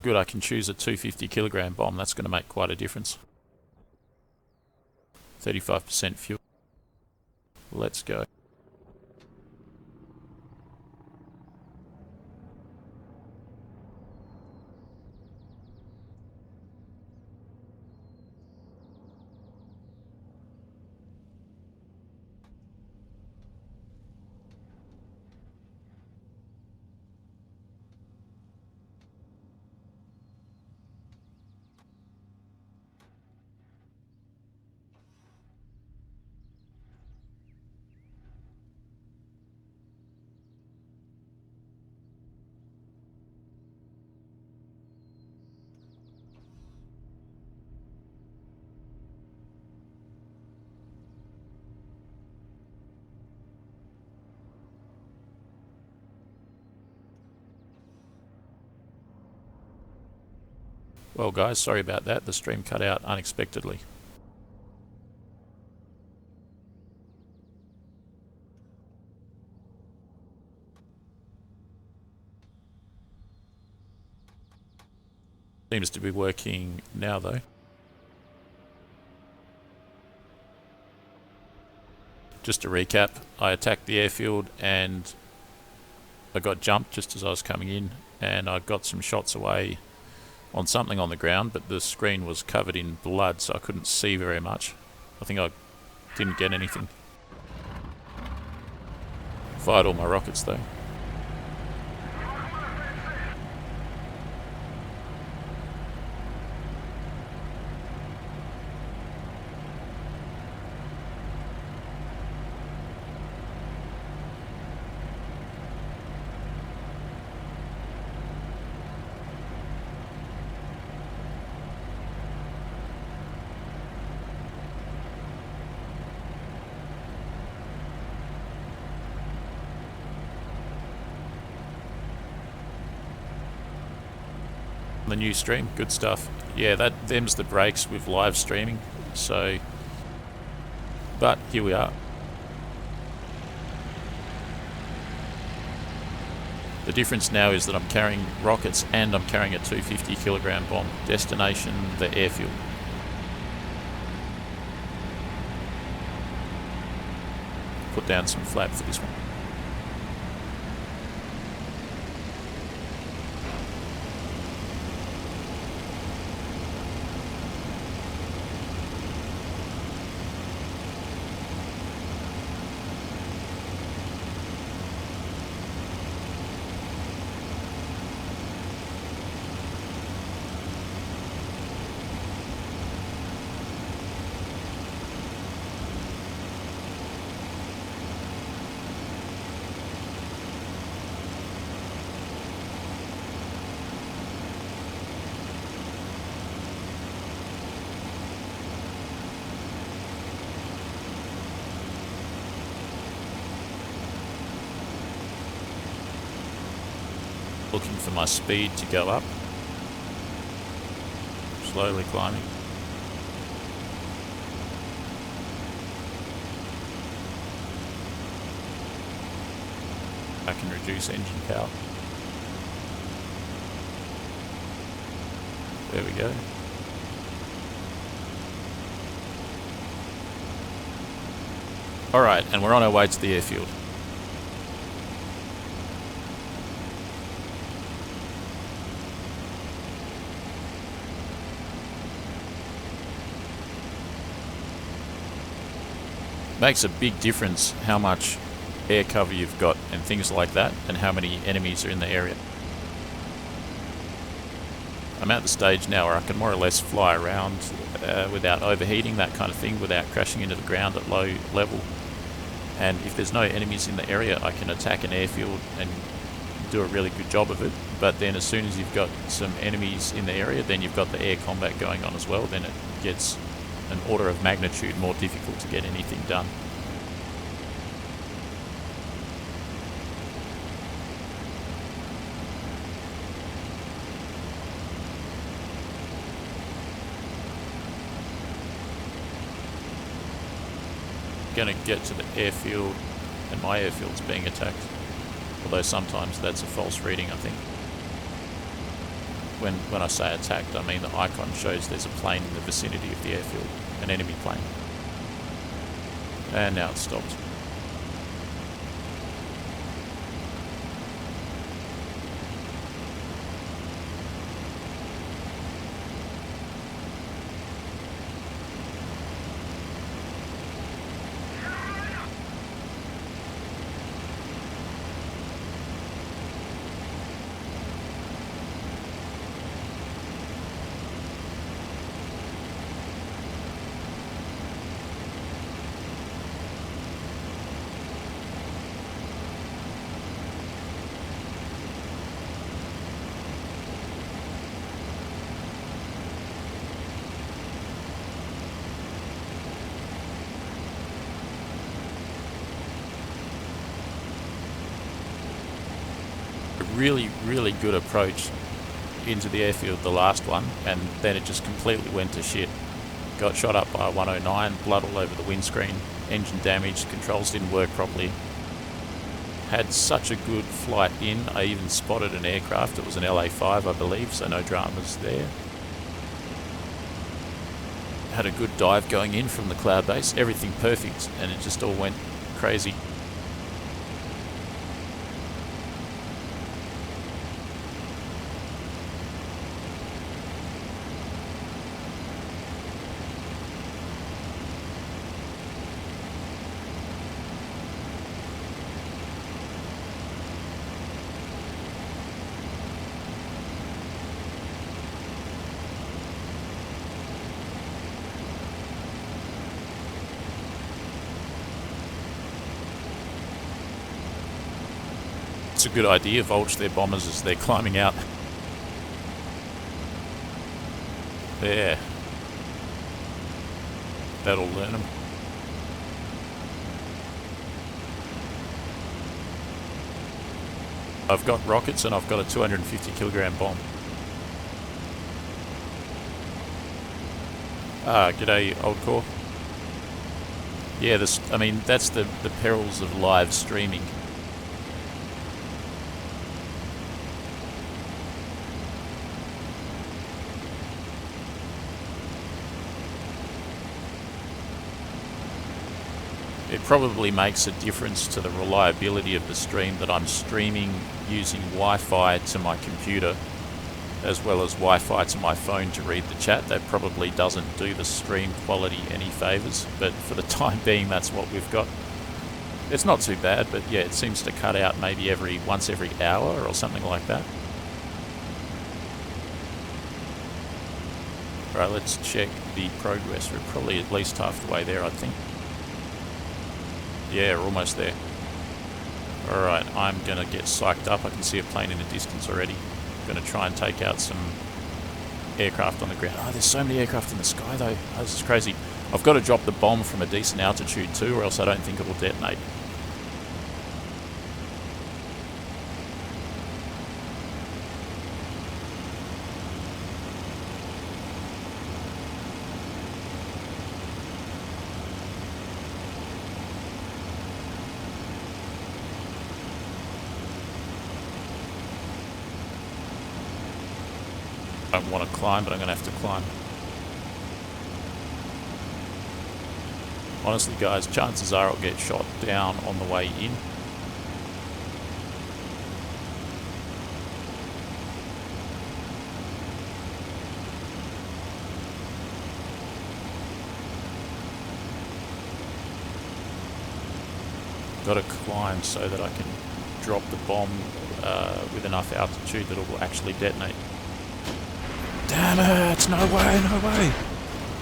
Good, I can choose a 250 kilogram bomb. That's going to make quite a difference. 35% fuel. Let's go. Well guys, sorry about that. The stream cut out unexpectedly. Seems to be working now though. Just to recap, I attacked the airfield and I got jumped just as I was coming in, and I got some shots away on something on the ground, but the screen was covered in blood, so I couldn't see very much. I think I didn't get anything. Fired all my rockets though. The new stream, good stuff. Yeah, them's the breaks with live streaming. So, but here we are. The difference now is that I'm carrying rockets and I'm carrying a 250 kilogram bomb. Destination, the airfield. Put down some flap for this one. Looking for my speed to go up. Slowly climbing. I can reduce engine power. There we go. Alright, and we're on our way to the airfield. Makes a big difference how much air cover you've got and things like that, and how many enemies are in the area. I'm at the stage now where I can more or less fly around without overheating, that kind of thing, without crashing into the ground at low level. And if there's no enemies in the area, I can attack an airfield and do a really good job of it. But then as soon as you've got some enemies in the area, then you've got the air combat going on as well, then it gets an order of magnitude more difficult to get anything done. Going to get to the airfield, and my airfield's being attacked. Although sometimes that's a false reading, I think. When I say attacked, I mean the icon shows there's a plane in the vicinity of the airfield, an enemy plane. And now it's stopped. Really good approach into the airfield, the last one, and then it just completely went to shit. Got shot up by a 109, blood all over the windscreen, engine damage, controls didn't work properly. Had such a good flight in, I even spotted an aircraft. It was an LA-5, I believe, so no dramas there. Had a good dive going in from the cloud base, everything perfect, and it just all went crazy. It's a good idea, vulture their bombers as they're climbing out. There. That'll learn them. I've got rockets and I've got a 250 kilogram bomb. Ah, g'day, old core. Yeah, I mean, that's the perils of live streaming. It probably makes a difference to the reliability of the stream that I'm streaming using Wi-Fi to my computer as well as Wi-Fi to my phone to read the chat. That probably doesn't do the stream quality any favours, but for the time being that's what we've got. It's not too bad, but yeah, it seems to cut out maybe once every hour or something like that. Right, let's check the progress. We're probably at least half the way there, I think. Yeah, we're almost there. Alright, I'm going to get psyched up. I can see a plane in the distance already. I'm going to try and take out some aircraft on the ground. Oh, there's so many aircraft in the sky though. Oh, this is crazy. I've got to drop the bomb from a decent altitude too, or else I don't think it will detonate. I don't want to climb, but I'm going to have to climb. Honestly, guys, chances are I'll get shot down on the way in. Got to climb so that I can drop the bomb with enough altitude that it will actually detonate. Damn it! No way, no way!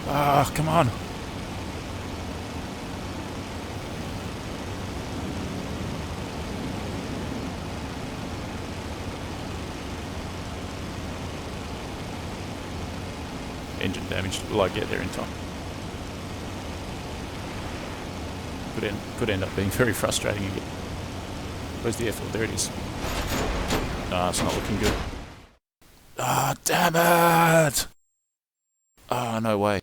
Ah, come on. Engine damage. Will I get there in time? Could end up being very frustrating again. Where's the airfield? There it is. Nah, it's not looking good. Ah, damn it! Ah, no way.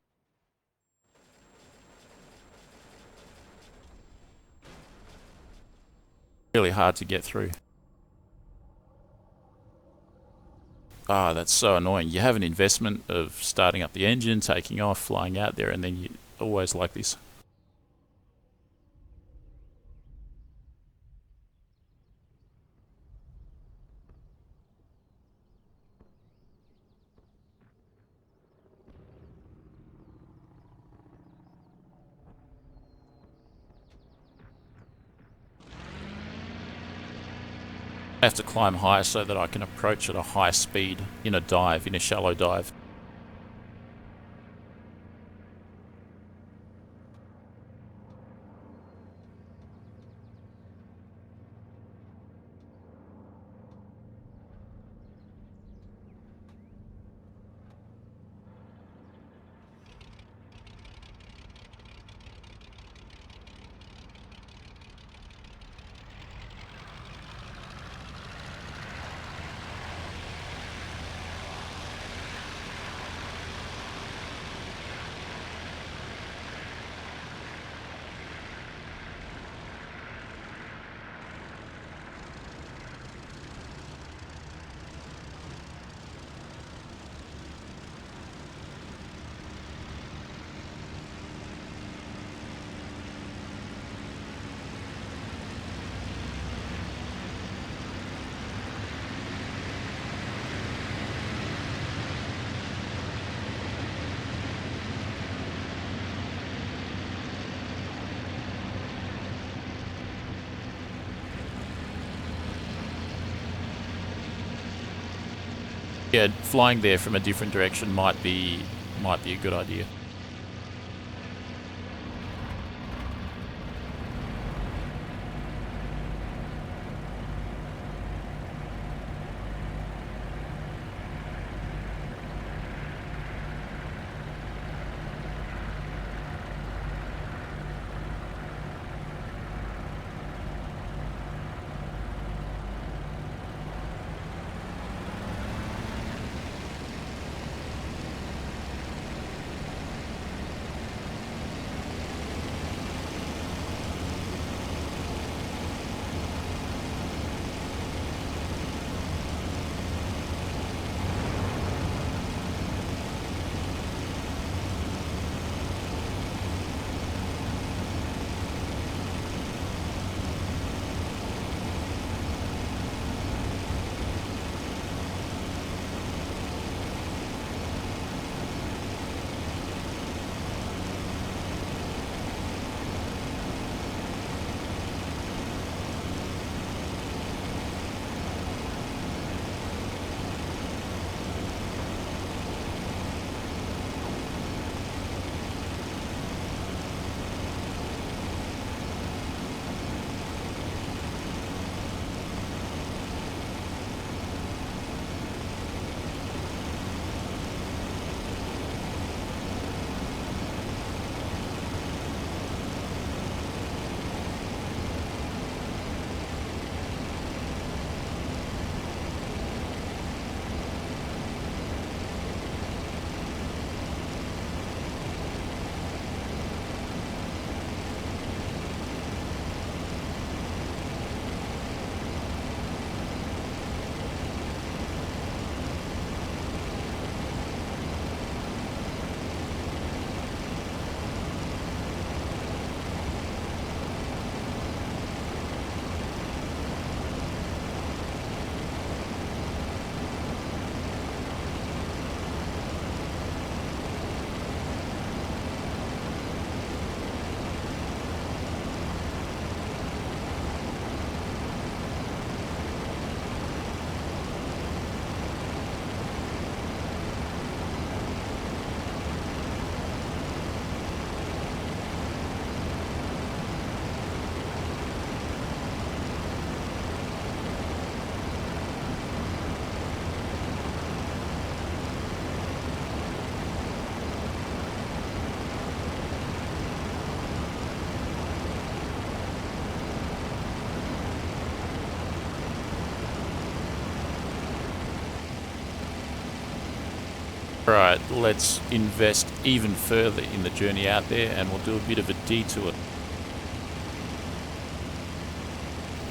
Really hard to get through. Ah, that's so annoying. You have an investment of starting up the engine, taking off, flying out there, and then you always like this. I have to climb higher so that I can approach at a high speed in a dive, in a shallow dive. Yeah, flying there from a different direction might be a good idea. Right, let's invest even further in the journey out there and we'll do a bit of a detour.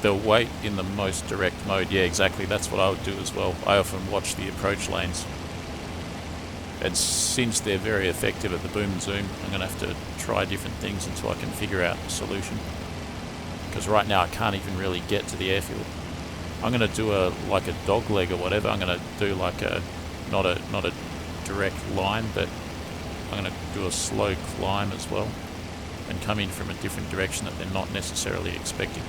They'll wait in the most direct mode. Yeah, exactly. That's what I would do as well. I often watch the approach lanes. And since they're very effective at the boom and zoom, I'm going to have to try different things until I can figure out a solution. Because right now I can't even really get to the airfield. I'm going to do like a dog leg or whatever. I'm going to do like not a direct line, but I'm going to do a slow climb as well. And come in from a different direction that they're not necessarily expecting.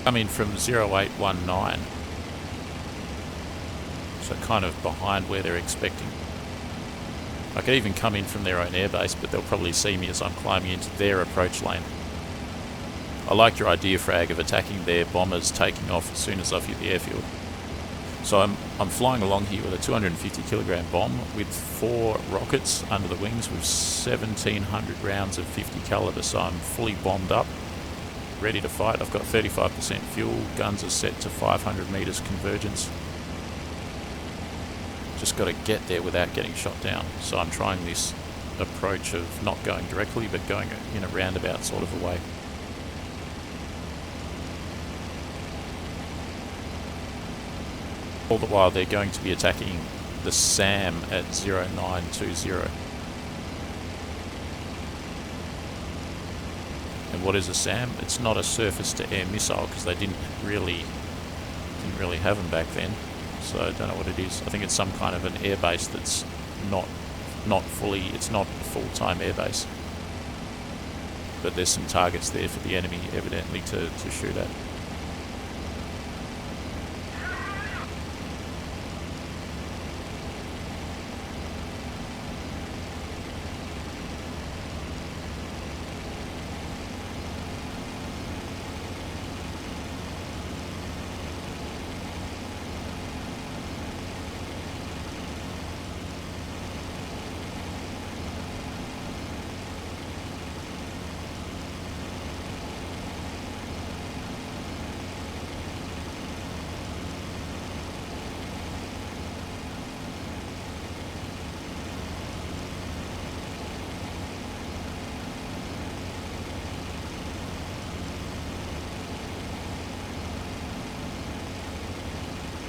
Come in from 0819, so kind of behind where they're expecting. I could even come in from their own airbase, but they'll probably see me as I'm climbing into their approach lane. I like your idea, Frag, of attacking their bombers taking off as soon as I've hit the airfield. So I'm flying along here with a 250 kilogram bomb with 4 rockets under the wings with 1700 rounds of 50 caliber, so I'm fully bombed up, ready to fight. I've got 35% fuel, guns are set to 500 meters convergence. Just got to get there without getting shot down. So I'm trying this approach of not going directly, but going in a roundabout sort of a way. All the while they're going to be attacking the SAM at 0920. And what is a SAM? It's not a surface-to-air missile, because they didn't really have them back then. So I don't know what it is. I think it's some kind of an airbase that's not fully, it's not a full-time airbase. But there's some targets there for the enemy, evidently, to shoot at.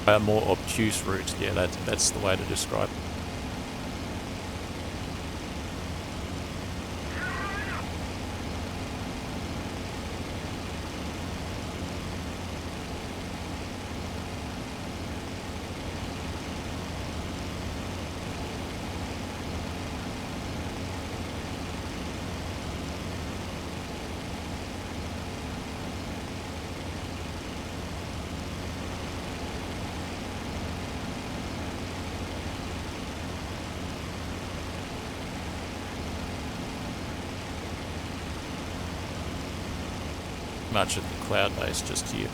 A more obtuse route, yeah, that's the way to describe it. Much at the cloud base just here.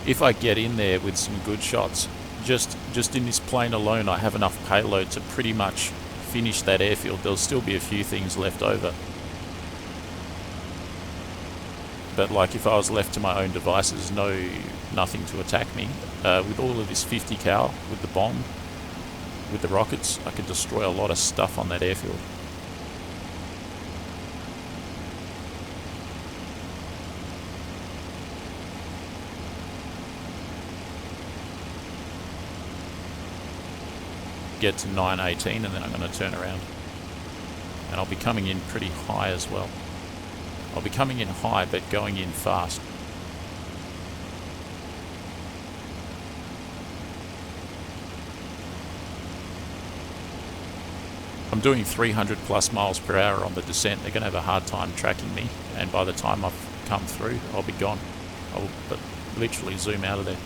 If I get in there with some good shots, just in this plane alone, I have enough payload to pretty much finish that airfield. There'll still be a few things left over. But like if I was left to my own devices, nothing to attack me, with all of this 50 cal, with the bomb, with the rockets, I could destroy a lot of stuff on that airfield. Get to 918 and then I'm going to turn around. And I'll be coming in pretty high as well. I'll be coming in high but going in fast. I'm doing 300 plus miles per hour on the descent. They're going to have a hard time tracking me, and by the time I've come through, I'll be gone. I'll literally zoom out of there.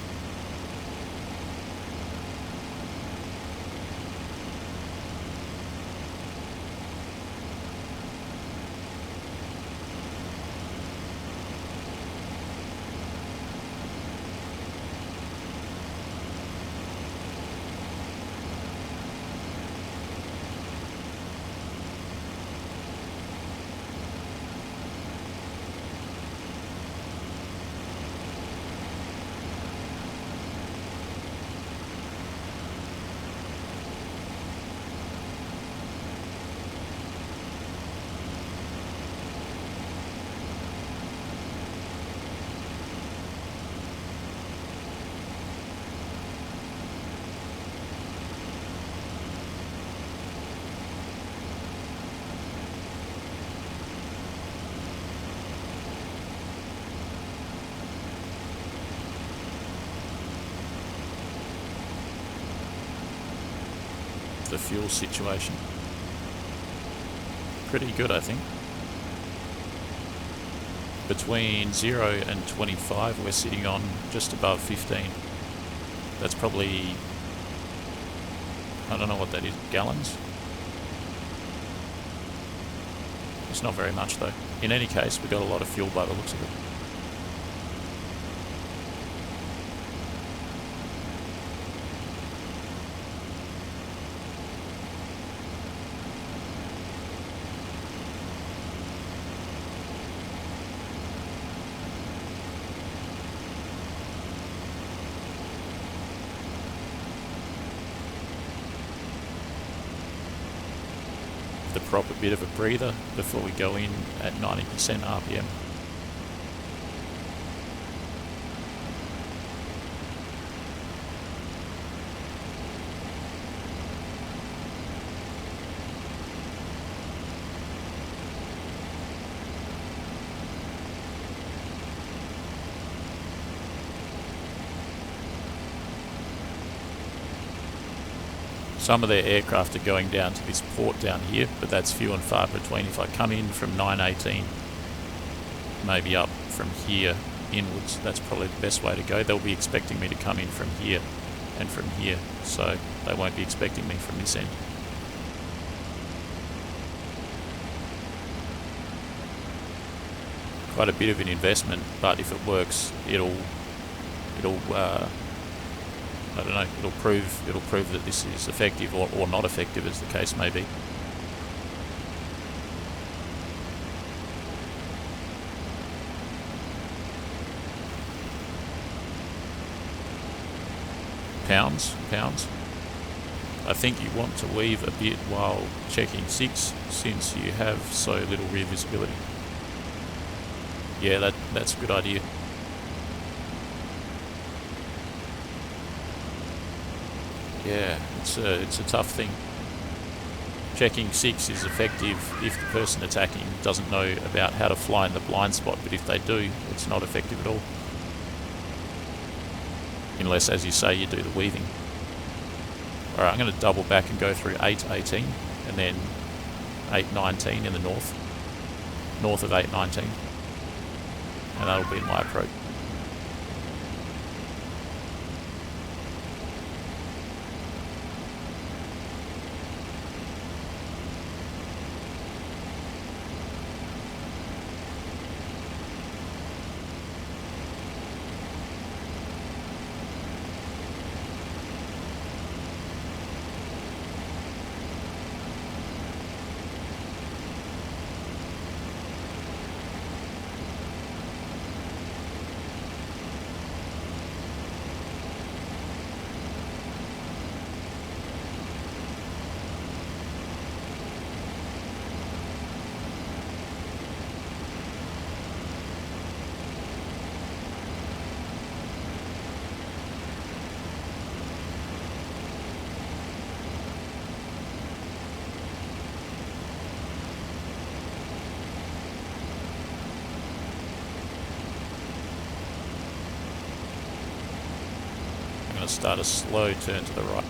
The fuel situation. Pretty good, I think. Between 0 and 25, we're sitting on just above 15. That's probably, I don't know what that is, gallons? It's not very much though. In any case, we got a lot of fuel by the looks of it. The proper bit of a breather before we go in at 90% RPM. Some of their aircraft are going down to this port down here, but that's few and far between. If I come in from 918, maybe up from here inwards, that's probably the best way to go. They'll be expecting me to come in from here and from here, so they won't be expecting me from this end. Quite a bit of an investment, but if it works, it'll I don't know, it'll prove that this is effective or not effective, as the case may be. Pounds. I think you want to weave a bit while checking 6, since you have so little rear visibility. Yeah, that's a good idea. Yeah, it's a tough thing. Checking 6 is effective if the person attacking doesn't know about how to fly in the blind spot, but if they do, it's not effective at all. Unless, as you say, you do the weaving. Alright, I'm going to double back and go through 818 and then 819 in the north of 819, and that'll be my approach. Start a slow turn to the right.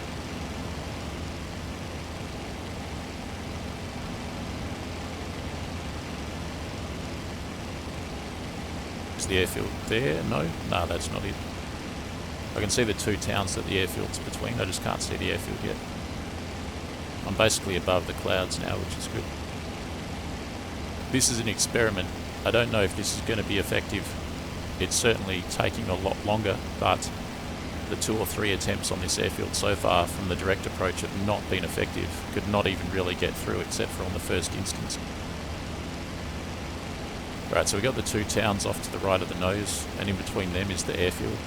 Is the airfield there? No? No, that's not it. I can see the two towns that the airfield's between, I just can't see the airfield yet. I'm basically above the clouds now, which is good. This is an experiment. I don't know if this is going to be effective. It's certainly taking a lot longer, but the 2 or 3 attempts on this airfield so far from the direct approach have not been effective. Could not even really get through except for on the first instance. Right, so we got the two towns off to the right of the nose, and in between them is the airfield.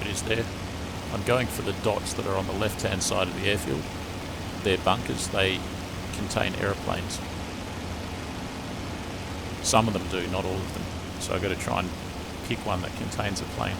Is there. I'm going for the dots that are on the left hand side of the airfield. They're bunkers, they contain aeroplanes. Some of them do, not all of them. So I've got to try and pick one that contains a plane.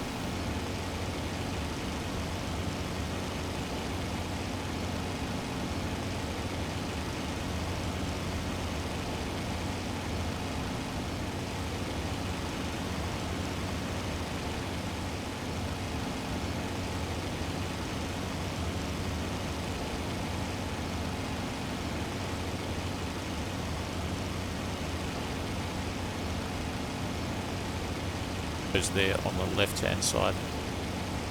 There on the left hand side.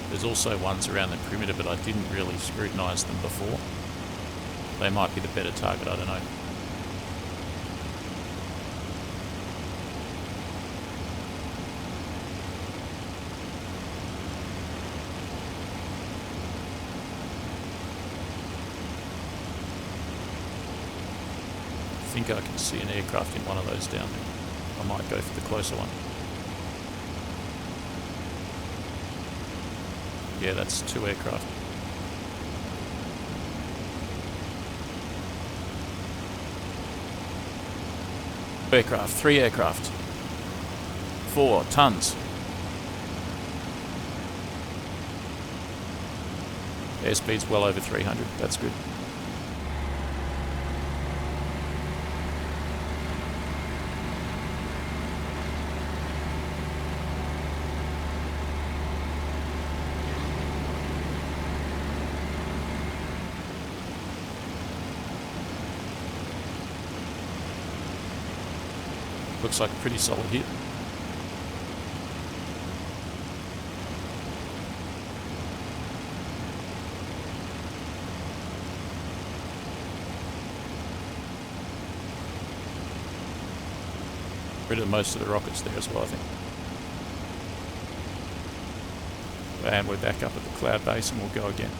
There's also ones around the perimeter, but I didn't really scrutinise them before. They might be the better target, I don't know. I think I can see an aircraft in one of those down there. I might go for the closer one. Yeah, that's 2 aircraft. Aircraft, 3 aircraft. 4 tons. Airspeed's well over 300, that's good. Looks like a pretty solid hit. Rid of most of the rockets there as well, I think. And we're back up at the cloud base and we'll go again.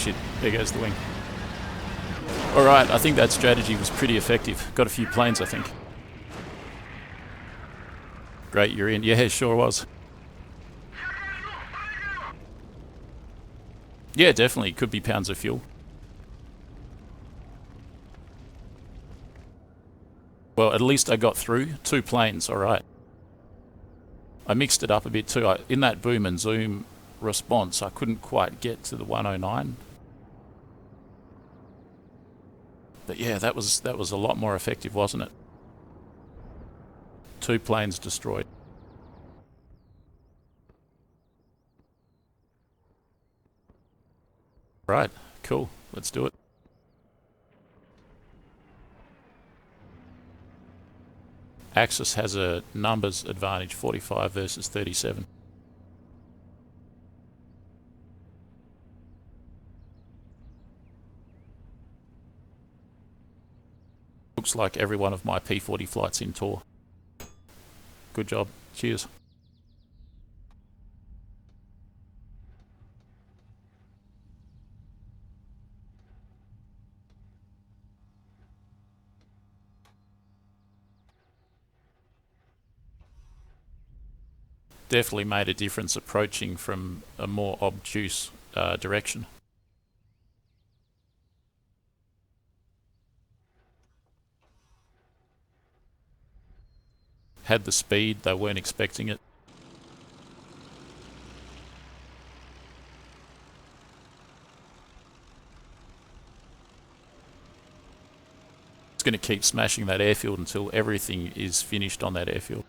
shit, there goes the wing. Alright, I think that strategy was pretty effective. Got a few planes, I think. Great, you're in. Yeah, sure was. Yeah, definitely. Could be pounds of fuel. Well, at least I got through. 2 planes, alright. I mixed it up a bit too. In that boom and zoom response, I couldn't quite get to the 109. But yeah, that was a lot more effective, wasn't it? 2 planes destroyed. Right, cool. Let's do it. Axis has a numbers advantage, 45 versus 37. Looks like every one of my P40 flights in tour. Good job. Cheers. Definitely made a difference approaching from a more obtuse direction. Had the speed, they weren't expecting it. It's going to keep smashing that airfield until everything is finished on that airfield.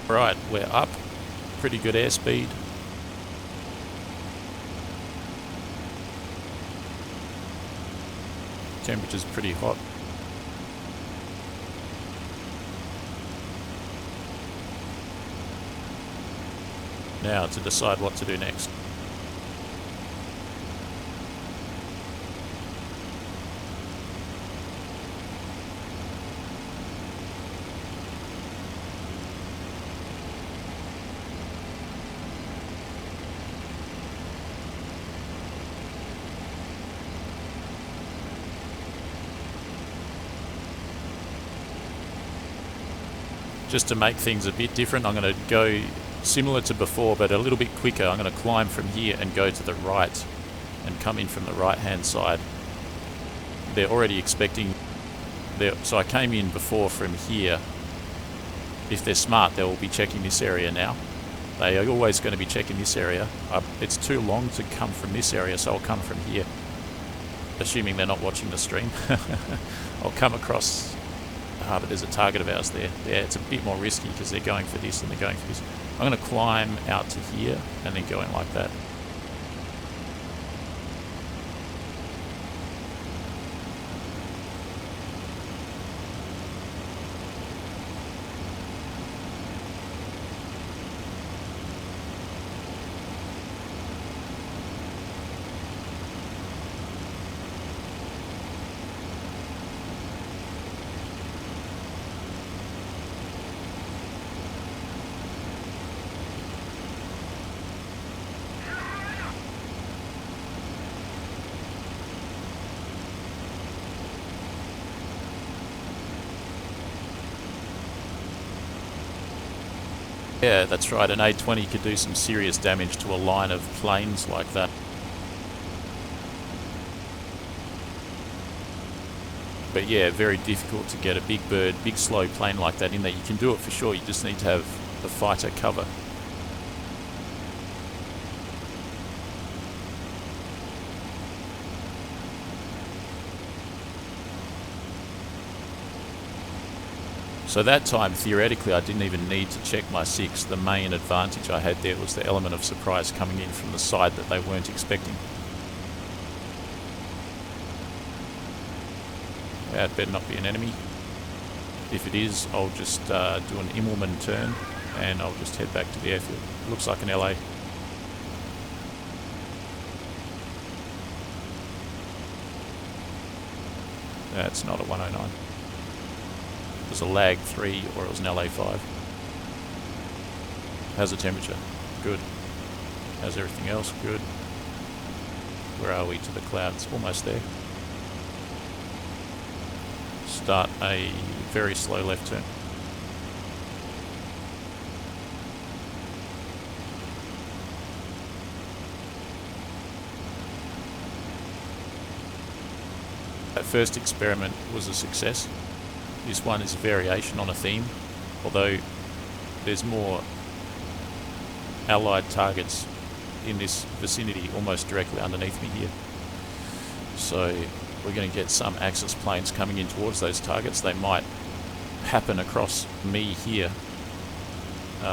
Right, we're up. Pretty good airspeed. Temperature's pretty hot. Now to decide what to do next. Just to make things a bit different, I'm going to go similar to before, but a little bit quicker. I'm going to climb from here and go to the right and come in from the right hand side. They're already expecting, so I came in before from here. If they're smart, they will be checking this area now. They are always going to be checking this area. It's too long to come from this area, so I'll come from here. Assuming they're not watching the stream. I'll come across, but there's a target of ours there. Yeah, it's a bit more risky because they're going for this and they're going for this. I'm going to climb out to here and then go in like that. Yeah, that's right. An A20 could do some serious damage to a line of planes like that. But yeah, very difficult to get a big bird, big slow plane like that in there. You can do it for sure, you just need to have the fighter cover. So that time, theoretically, I didn't even need to check my 6. The main advantage I had there was the element of surprise coming in from the side that they weren't expecting. That better not be an enemy. If it is, I'll just do an Immelman turn and I'll just head back to the airfield. Looks like an LA. That's not a 109. It was a lag 3 or it was an LA5. How's the temperature? Good. How's everything else? Good. Where are we to the clouds? Almost there. Start a very slow left turn. That first experiment was a success. This one is a variation on a theme, although there's more allied targets in this vicinity almost directly underneath me here. So we're going to get some Axis planes coming in towards those targets. They might happen across me here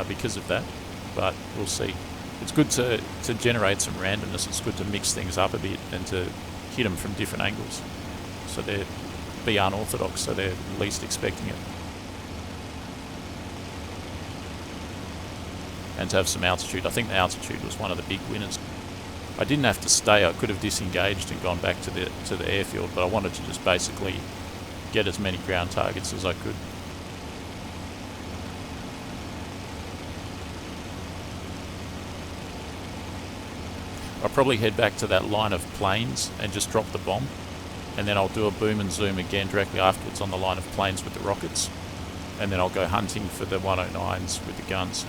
because of that, but we'll see. It's good to generate some randomness. It's good to mix things up a bit and to hit them from different angles. So they're be unorthodox, so they're least expecting it. And to have some altitude. I think the altitude was one of the big winners. I didn't have to stay. I could have disengaged and gone back to the airfield, but I wanted to just basically get as many ground targets as I could. I'll probably head back to that line of planes and just drop the bomb. And then I'll do a boom and zoom again directly afterwards on the line of planes with the rockets. And then I'll go hunting for the 109s with the guns.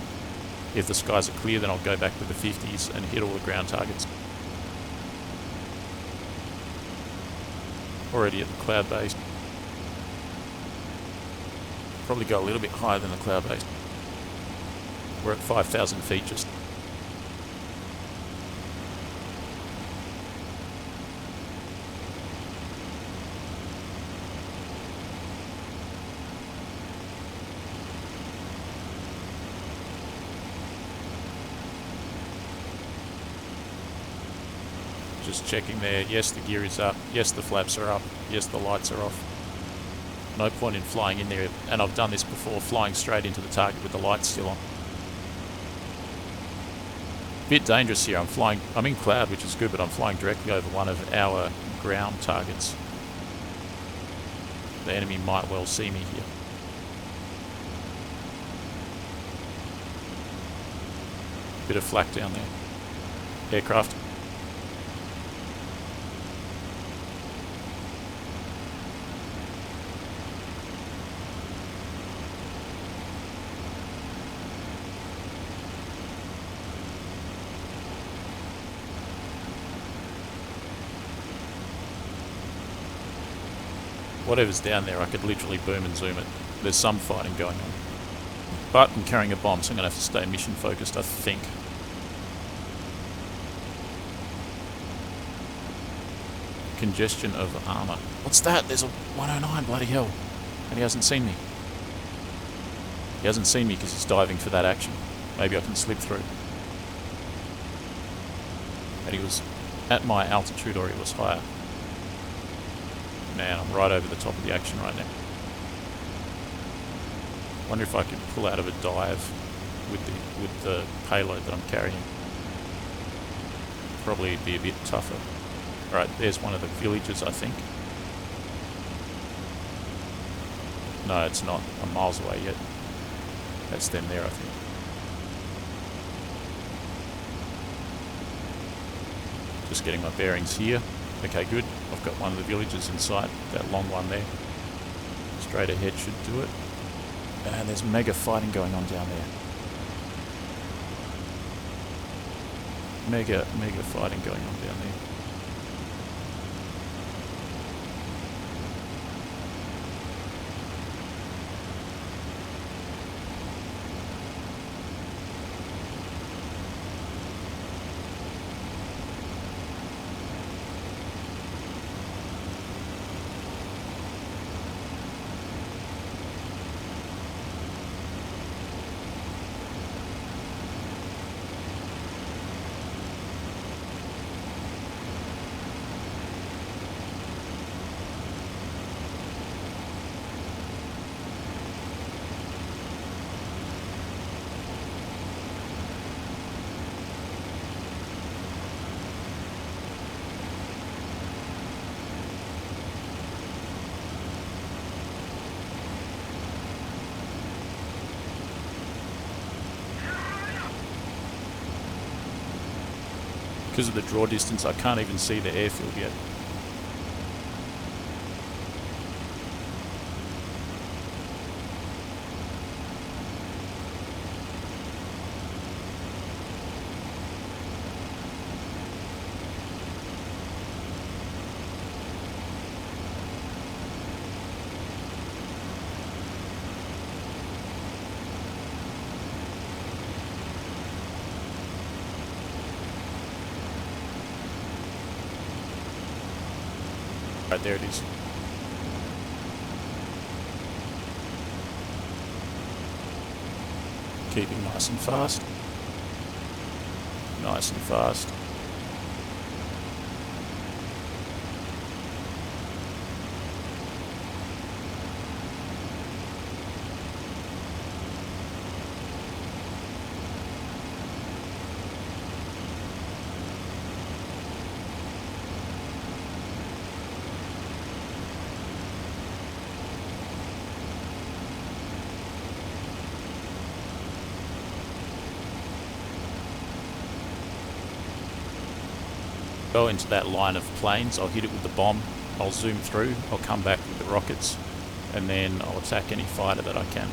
If the skies are clear, then I'll go back with the 50s and hit all the ground targets. Already at the cloud base. Probably go a little bit higher than the cloud base. We're at 5,000 feet just. Just checking there. Yes, the gear is up. Yes, the flaps are up. Yes, the lights are off. No point in flying in there, and I've done this before, flying straight into the target with the lights still on. Bit dangerous here. I'm in cloud, which is good, but I'm flying directly over one of our ground targets. The enemy might well see me here. Bit of flak down there. Aircraft. Whatever's down there, I could literally boom and zoom it. There's some fighting going on. But I'm carrying a bomb, so I'm going to have to stay mission focused, I think. Congestion of armour. What's that? There's a 109, bloody hell. And he hasn't seen me. He hasn't seen me because he's diving for that action. Maybe I can slip through. And he was at my altitude, or he was higher. Man, I'm right over the top of the action right now. Wonder if I could pull out of a dive with the payload that I'm carrying. Probably be a bit tougher. Alright, there's one of the villages, I think. No, it's not. I'm miles away yet. That's them there, I think. Just getting my bearings here. Okay, good. I've got one of the villages in sight. That long one there. Straight ahead should do it. And there's mega fighting going on down there. Mega fighting going on down there. Because of the draw distance, I can't even see the airfield yet. Right, there it is. Keeping nice and fast. Nice and fast. Go into that line of planes, I'll hit it with the bomb, I'll zoom through, I'll come back with the rockets, and then I'll attack any fighter that I can.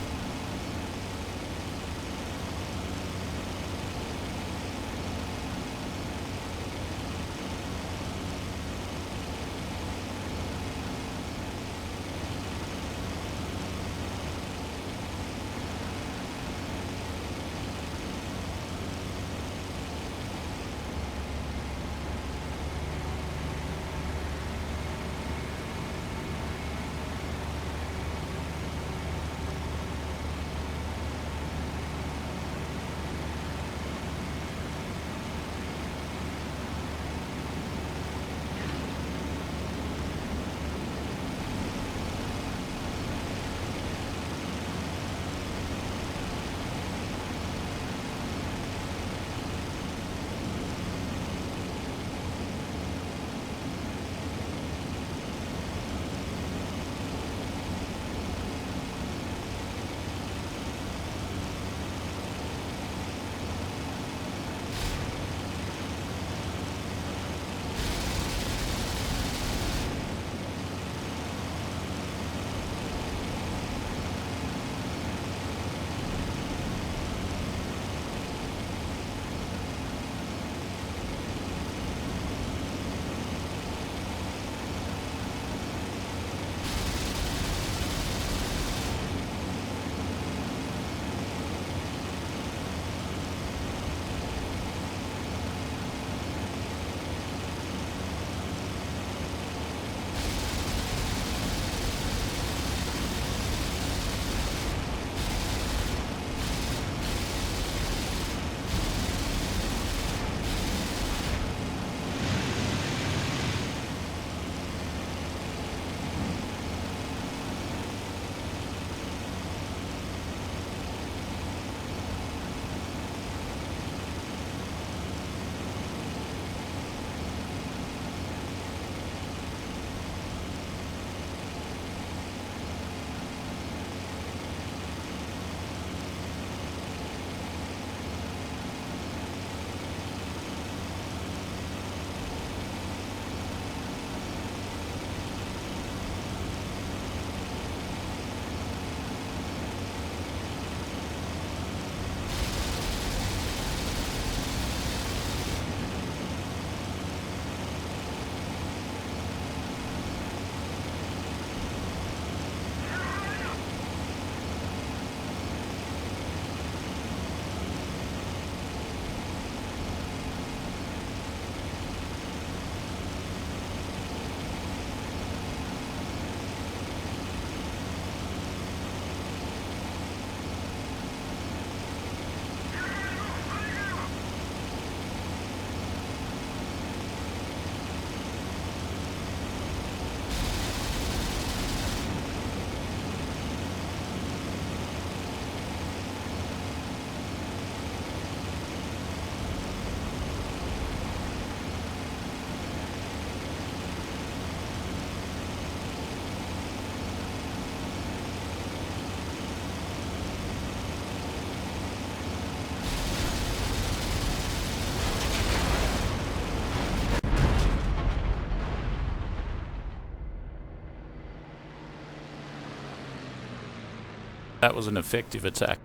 That was an effective attack.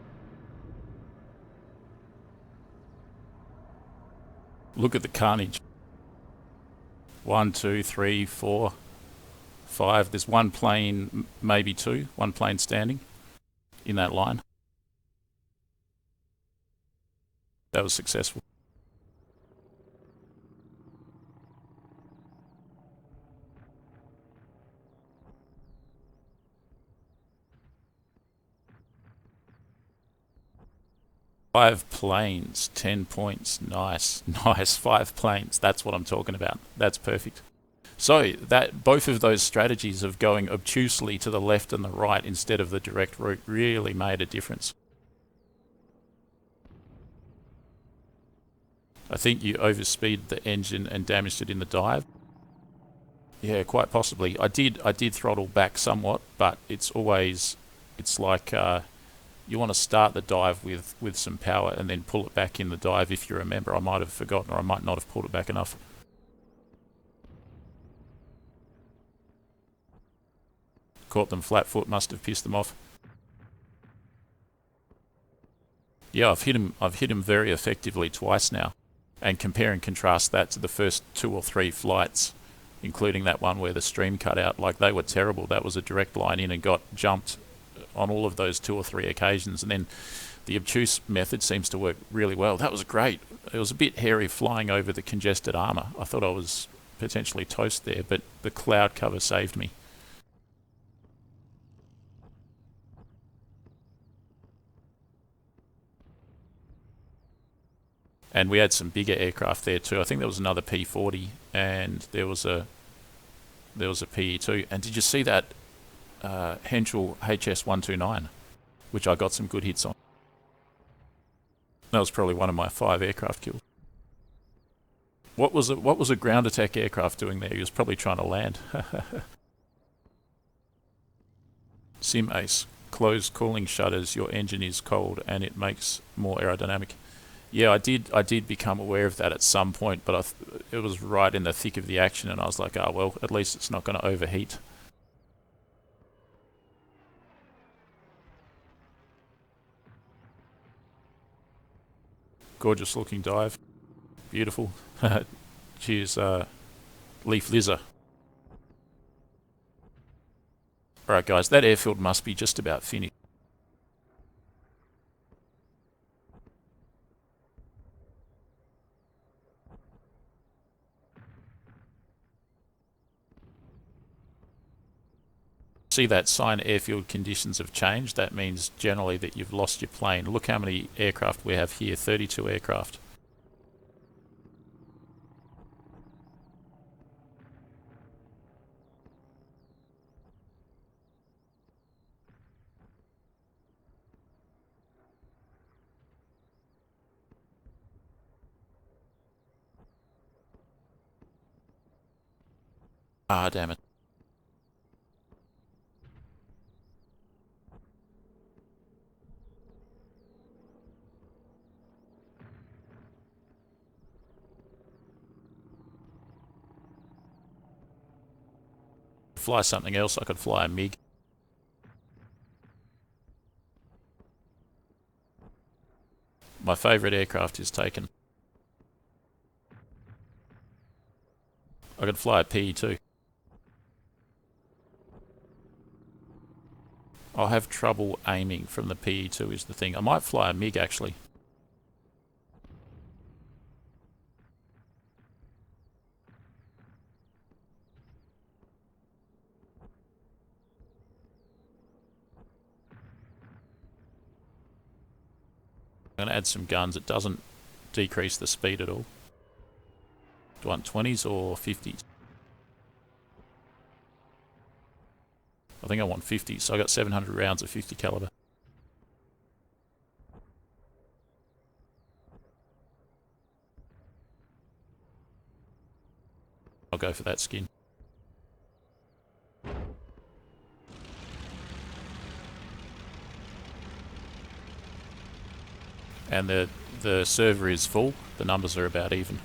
Look at the carnage. 1, 2, 3, 4, 5. There's one plane, maybe two. One plane standing in that line. That was successful. Five planes, 10 points. Nice, nice. 5 planes. That's what I'm talking about. That's perfect. So that both of those strategies of going obtusely to the left and the right instead of the direct route really made a difference. I think you overspeeded the engine and damaged it in the dive. Yeah, quite possibly. I did throttle back somewhat, but it's like you want to start the dive with some power and then pull it back in the dive. If you remember, I might have forgotten, or I might not have pulled it back enough. Caught them flat foot, must have pissed them off. Yeah, I've hit him very effectively twice now. And compare and contrast that to the first 2 or 3 flights, including that one where the stream cut out. Like, they were terrible. That was a direct line in and got jumped on all of those 2 or 3 occasions. And then the obtuse method seems to work really well. That was great. It was a bit hairy flying over the congested armour. I thought I was potentially toast there, but the cloud cover saved me. And we had some bigger aircraft there too. I think there was another P40 and there was a PE2. And did you see that Henschel HS-129, which I got some good hits on? That was probably one of my 5 aircraft kills. What was a ground attack aircraft doing there? He was probably trying to land. Sim Ace, close cooling shutters. Your engine is cold and it makes more aerodynamic. Yeah, I did become aware of that at some point, but it was right in the thick of the action, and I was like, oh, well, at least it's not going to overheat. Gorgeous looking dive. Beautiful. Cheers, Leaf Lizard. Alright guys, that airfield must be just about finished. See that sign, airfield conditions have changed. That means generally that you've lost your plane. Look how many aircraft we have here, 32 aircraft. Ah, damn it. Fly something else, I could fly a MiG. My favourite aircraft is taken. I could fly a PE2. I'll have trouble aiming from the PE2 is the thing. I might fly a MiG actually. I'm going to add some guns. It doesn't decrease the speed at all. Do I want 20s or 50s? I think I want 50s, so I got 700 rounds of 50 caliber. I'll go for that skin. And the server is full. The numbers are about even.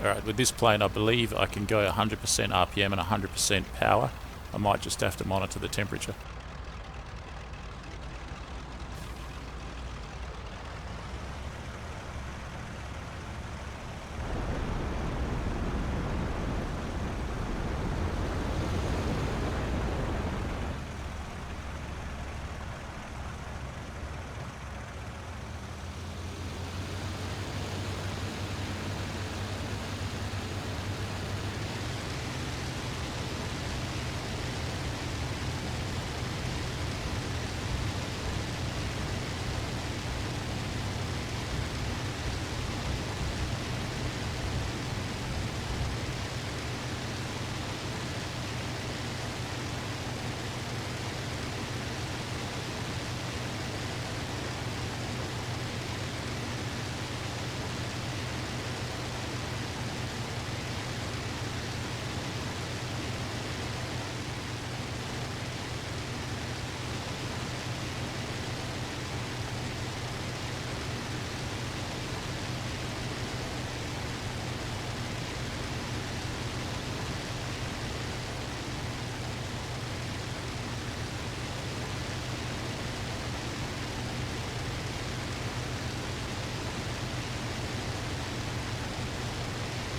Alright, with this plane I believe I can go 100% RPM and 100% power. I might just have to monitor the temperature.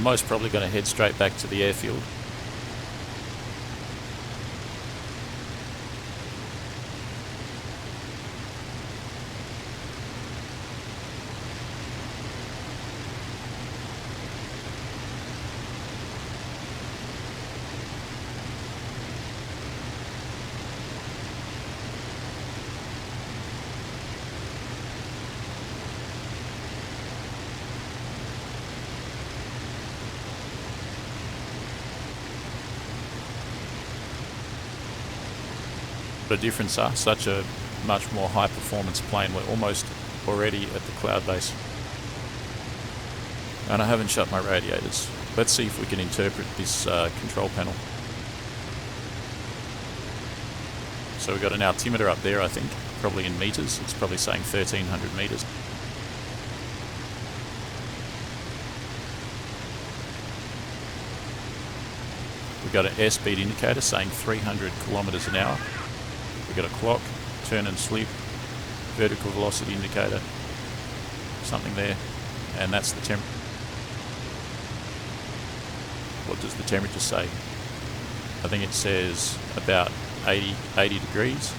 Most probably going to head straight back to the airfield. The difference are such a much more high performance plane. We're almost already at the cloud base. And I haven't shut my radiators. Let's see if we can interpret this control panel. So we've got an altimeter up there, I think, probably in meters. It's probably saying 1300 meters. We've got an airspeed indicator saying 300 kilometers an hour. We've got a clock, turn and slip, vertical velocity indicator, something there, and that's the temperature. What does the temperature say? I think it says about 80 degrees.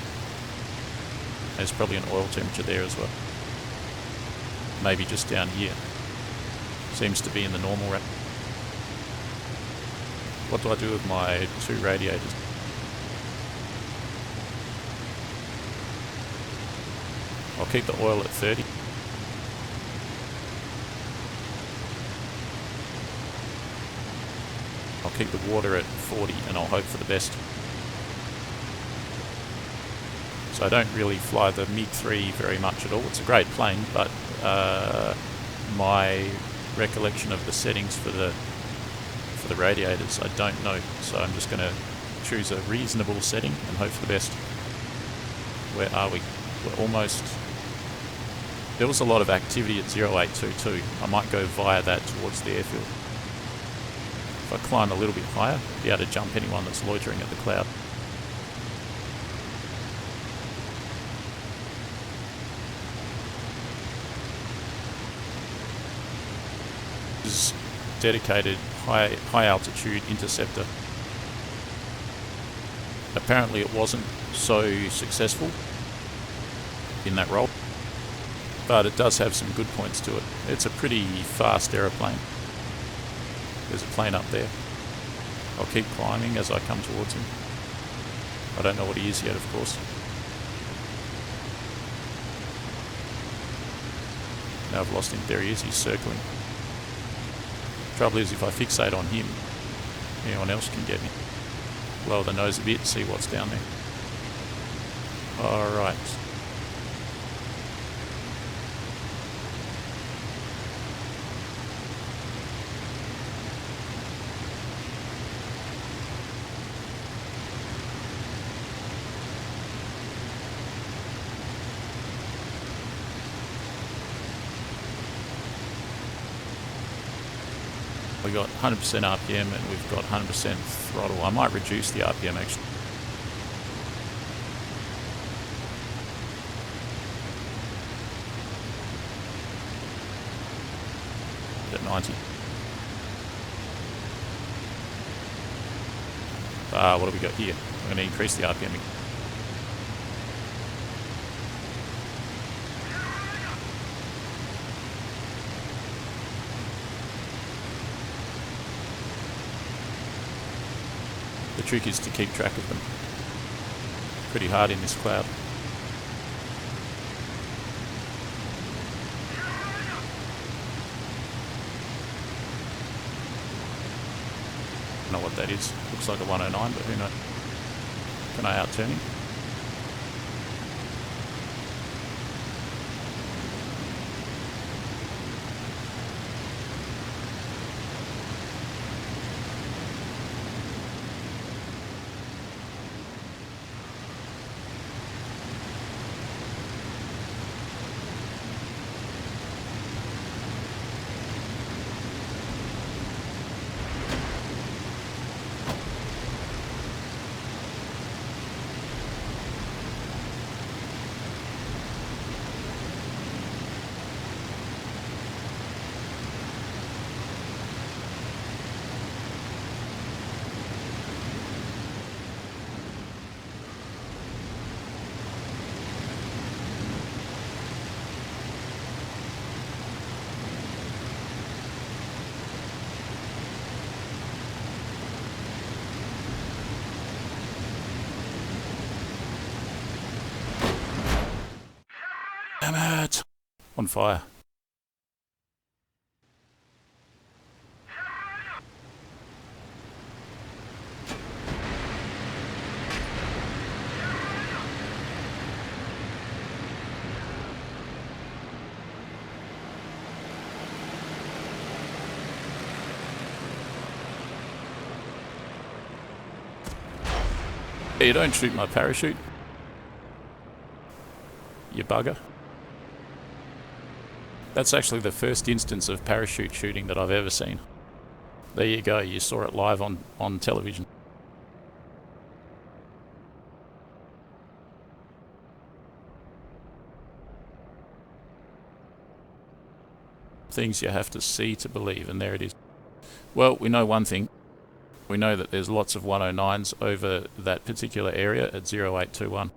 There's probably an oil temperature there as well. Maybe just down here. Seems to be in the normal range. What do I do with my two radiators? I'll keep the oil at 30. I'll keep the water at 40 and I'll hope for the best. So I don't really fly the MiG-3 very much at all. It's a great plane, but my recollection of the settings for the radiators, I don't know. So I'm just going to choose a reasonable setting and hope for the best. Where are we? We're almost... There was a lot of activity at 0822. I might go via that towards the airfield. If I climb a little bit higher, I'll be able to jump anyone that's loitering at the cloud. This is dedicated high altitude interceptor. Apparently it wasn't so successful in that role, but it does have some good points to it. It's a pretty fast aeroplane. There's a plane up there. I'll keep climbing as I come towards him. I don't know what he is yet, of course. Now I've lost him. There he is, he's circling. Trouble is, if I fixate on him, anyone else can get me. Lower the nose a bit, see what's down there. Alright. We got 100% RPM and we've got 100% throttle. I might reduce the RPM actually. At 90. What do we got here? I'm going to increase the RPM again. The trick is to keep track of them. Pretty hard in this cloud. I don't know what that is. Looks like a 109, but who knows? Can I outturn him? Damn it! On fire. Hey, you don't shoot my parachute. You bugger. That's actually the first instance of parachute shooting that I've ever seen. There you go, you saw it live on television. Things you have to see to believe, and there it is. Well, we know one thing. We know that there's lots of 109s over that particular area at 0821.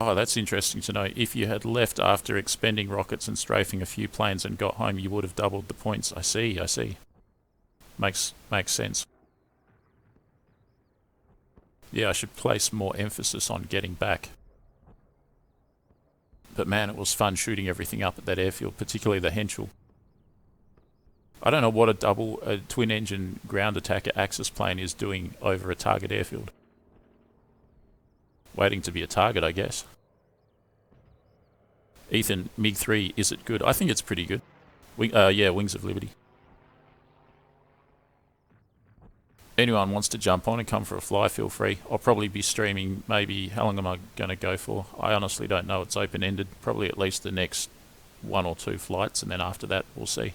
Oh, that's interesting to know. If you had left after expending rockets and strafing a few planes and got home, you would have doubled the points. I see. Makes sense. Yeah, I should place more emphasis on getting back. But man, it was fun shooting everything up at that airfield, particularly the Henschel. I don't know what a twin-engine ground attacker Axis plane is doing over a target airfield. Waiting to be a target, I guess. Ethan, MiG-3, is it good? I think it's pretty good. Yeah, Wings of Liberty. Anyone wants to jump on and come for a fly, feel free. I'll probably be streaming maybe, how long am I going to go for? I honestly don't know, it's open-ended. Probably at least the next 1 or 2 flights, and then after that, we'll see.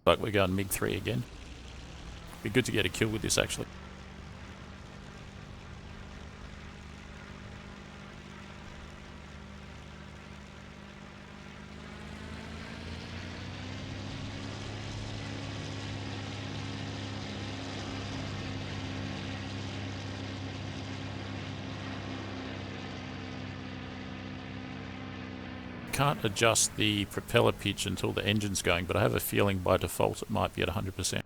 Like we're going MiG-3 again. Be good to get a kill with this actually. Can't adjust the propeller pitch until the engine's going, but I have a feeling by default it might be at 100%.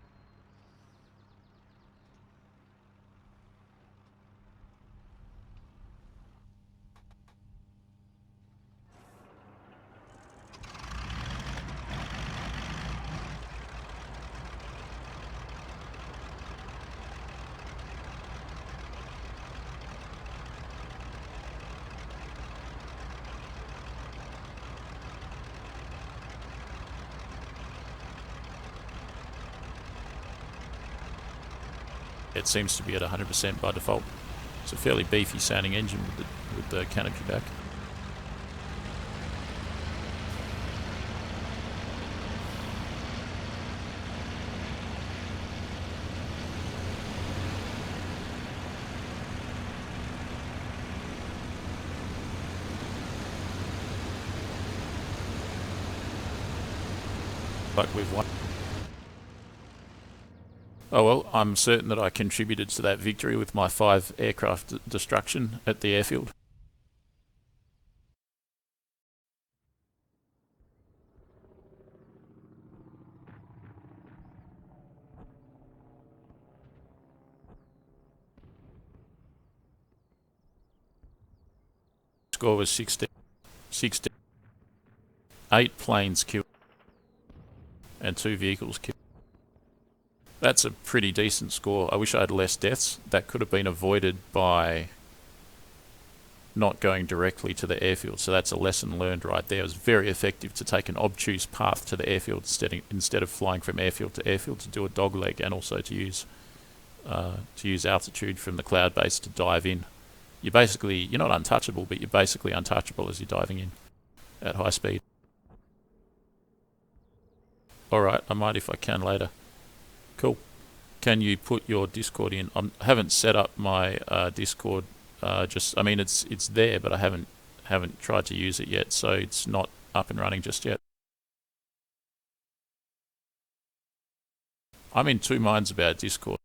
It seems to be at 100% by default. It's a fairly beefy sounding engine with the canopy back. Like we've won. Oh well, I'm certain that I contributed to that victory with my 5 aircraft destruction at the airfield. Score was 16. 16. 8 planes killed and 2 vehicles killed. That's a pretty decent score. I wish I had less deaths. That could have been avoided by not going directly to the airfield. So that's a lesson learned right there. It was very effective to take an obtuse path to the airfield instead of flying from airfield to do a dogleg, and also to use altitude from the cloud base to dive in. You're not untouchable, but you're basically untouchable as you're diving in at high speed. Alright, I might if I can later. Cool. Can you put your Discord in? I haven't set up my Discord. It's there, but I haven't tried to use it yet, so it's not up and running just yet. I'm in two minds about Discord.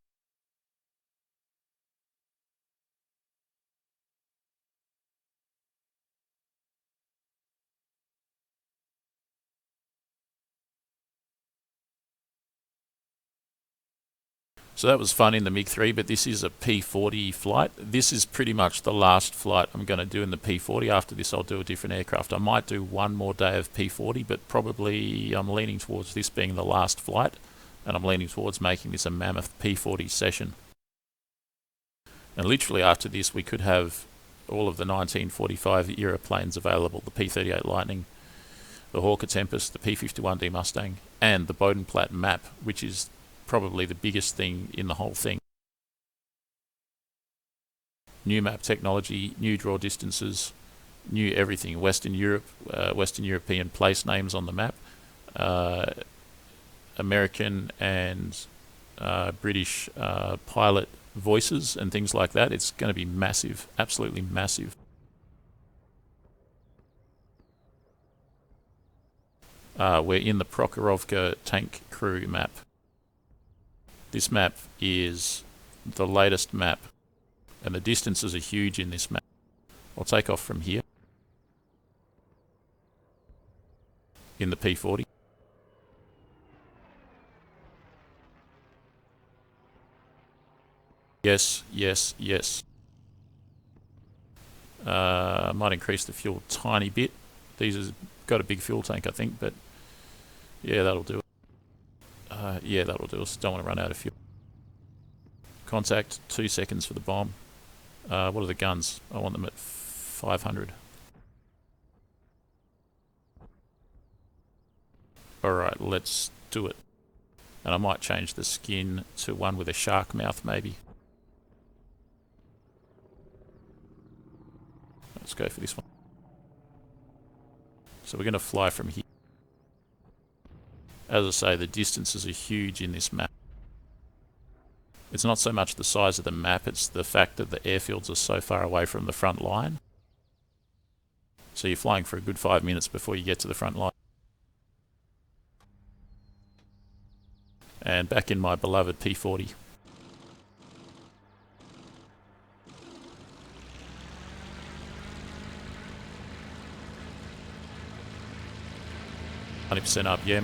So that was fun in the MiG-3, but this is a P40 flight. This is pretty much the last flight I'm going to do in the P40. After this, I'll do a different aircraft. I might do one more day of P40, but probably I'm leaning towards this being the last flight, and I'm leaning towards making this a mammoth P40 session. And literally after this, we could have all of the 1945 era planes available: the P-38 Lightning, the Hawker Tempest, the P-51D Mustang, and the Bodenplatte map, which is probably the biggest thing in the whole thing. New map technology, new draw distances, new everything. Western European place names on the map, American and British pilot voices and things like that. It's going to be massive, absolutely massive. We're in the Prokhorovka tank crew map. This map is the latest map, and the distances are huge in this map. I'll take off from here in the P40. Yes, yes, yes. I might increase the fuel a tiny bit. These have got a big fuel tank, I think, but yeah, that'll do it. Yeah, that'll do us. Don't want to run out of fuel. Contact, 2 seconds for the bomb. What are the guns? I want them at 500. Alright, let's do it. And I might change the skin to one with a shark mouth, maybe. Let's go for this one. So we're going to fly from here. As I say, the distances are huge in this map. It's not so much the size of the map, it's the fact that the airfields are so far away from the front line. So you're flying for a good 5 minutes before you get to the front line. And back in my beloved P40. %, up, yeah.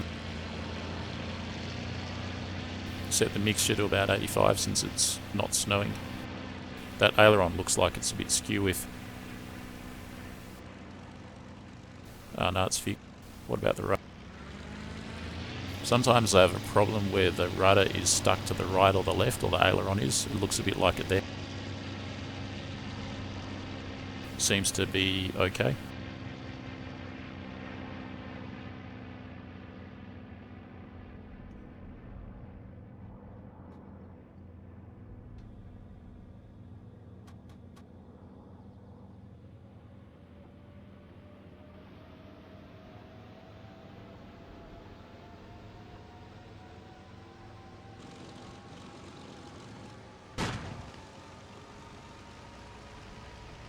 Set the mixture to about 85 since it's not snowing. That aileron looks like it's a bit skew with. Oh no, it's fixed. What about the rudder? Sometimes I have a problem where the rudder is stuck to the right or the left, or the aileron is. It looks a bit like it there. Seems to be okay.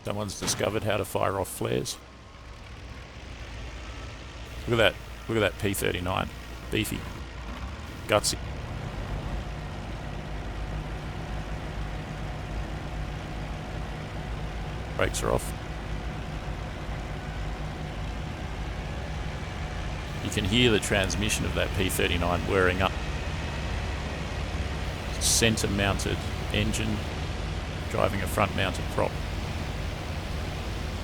Someone's discovered how to fire off flares. Look at that. Look at that P39. Beefy. Gutsy. Brakes are off. You can hear the transmission of that P39 whirring up. Centre mounted engine driving a front mounted prop.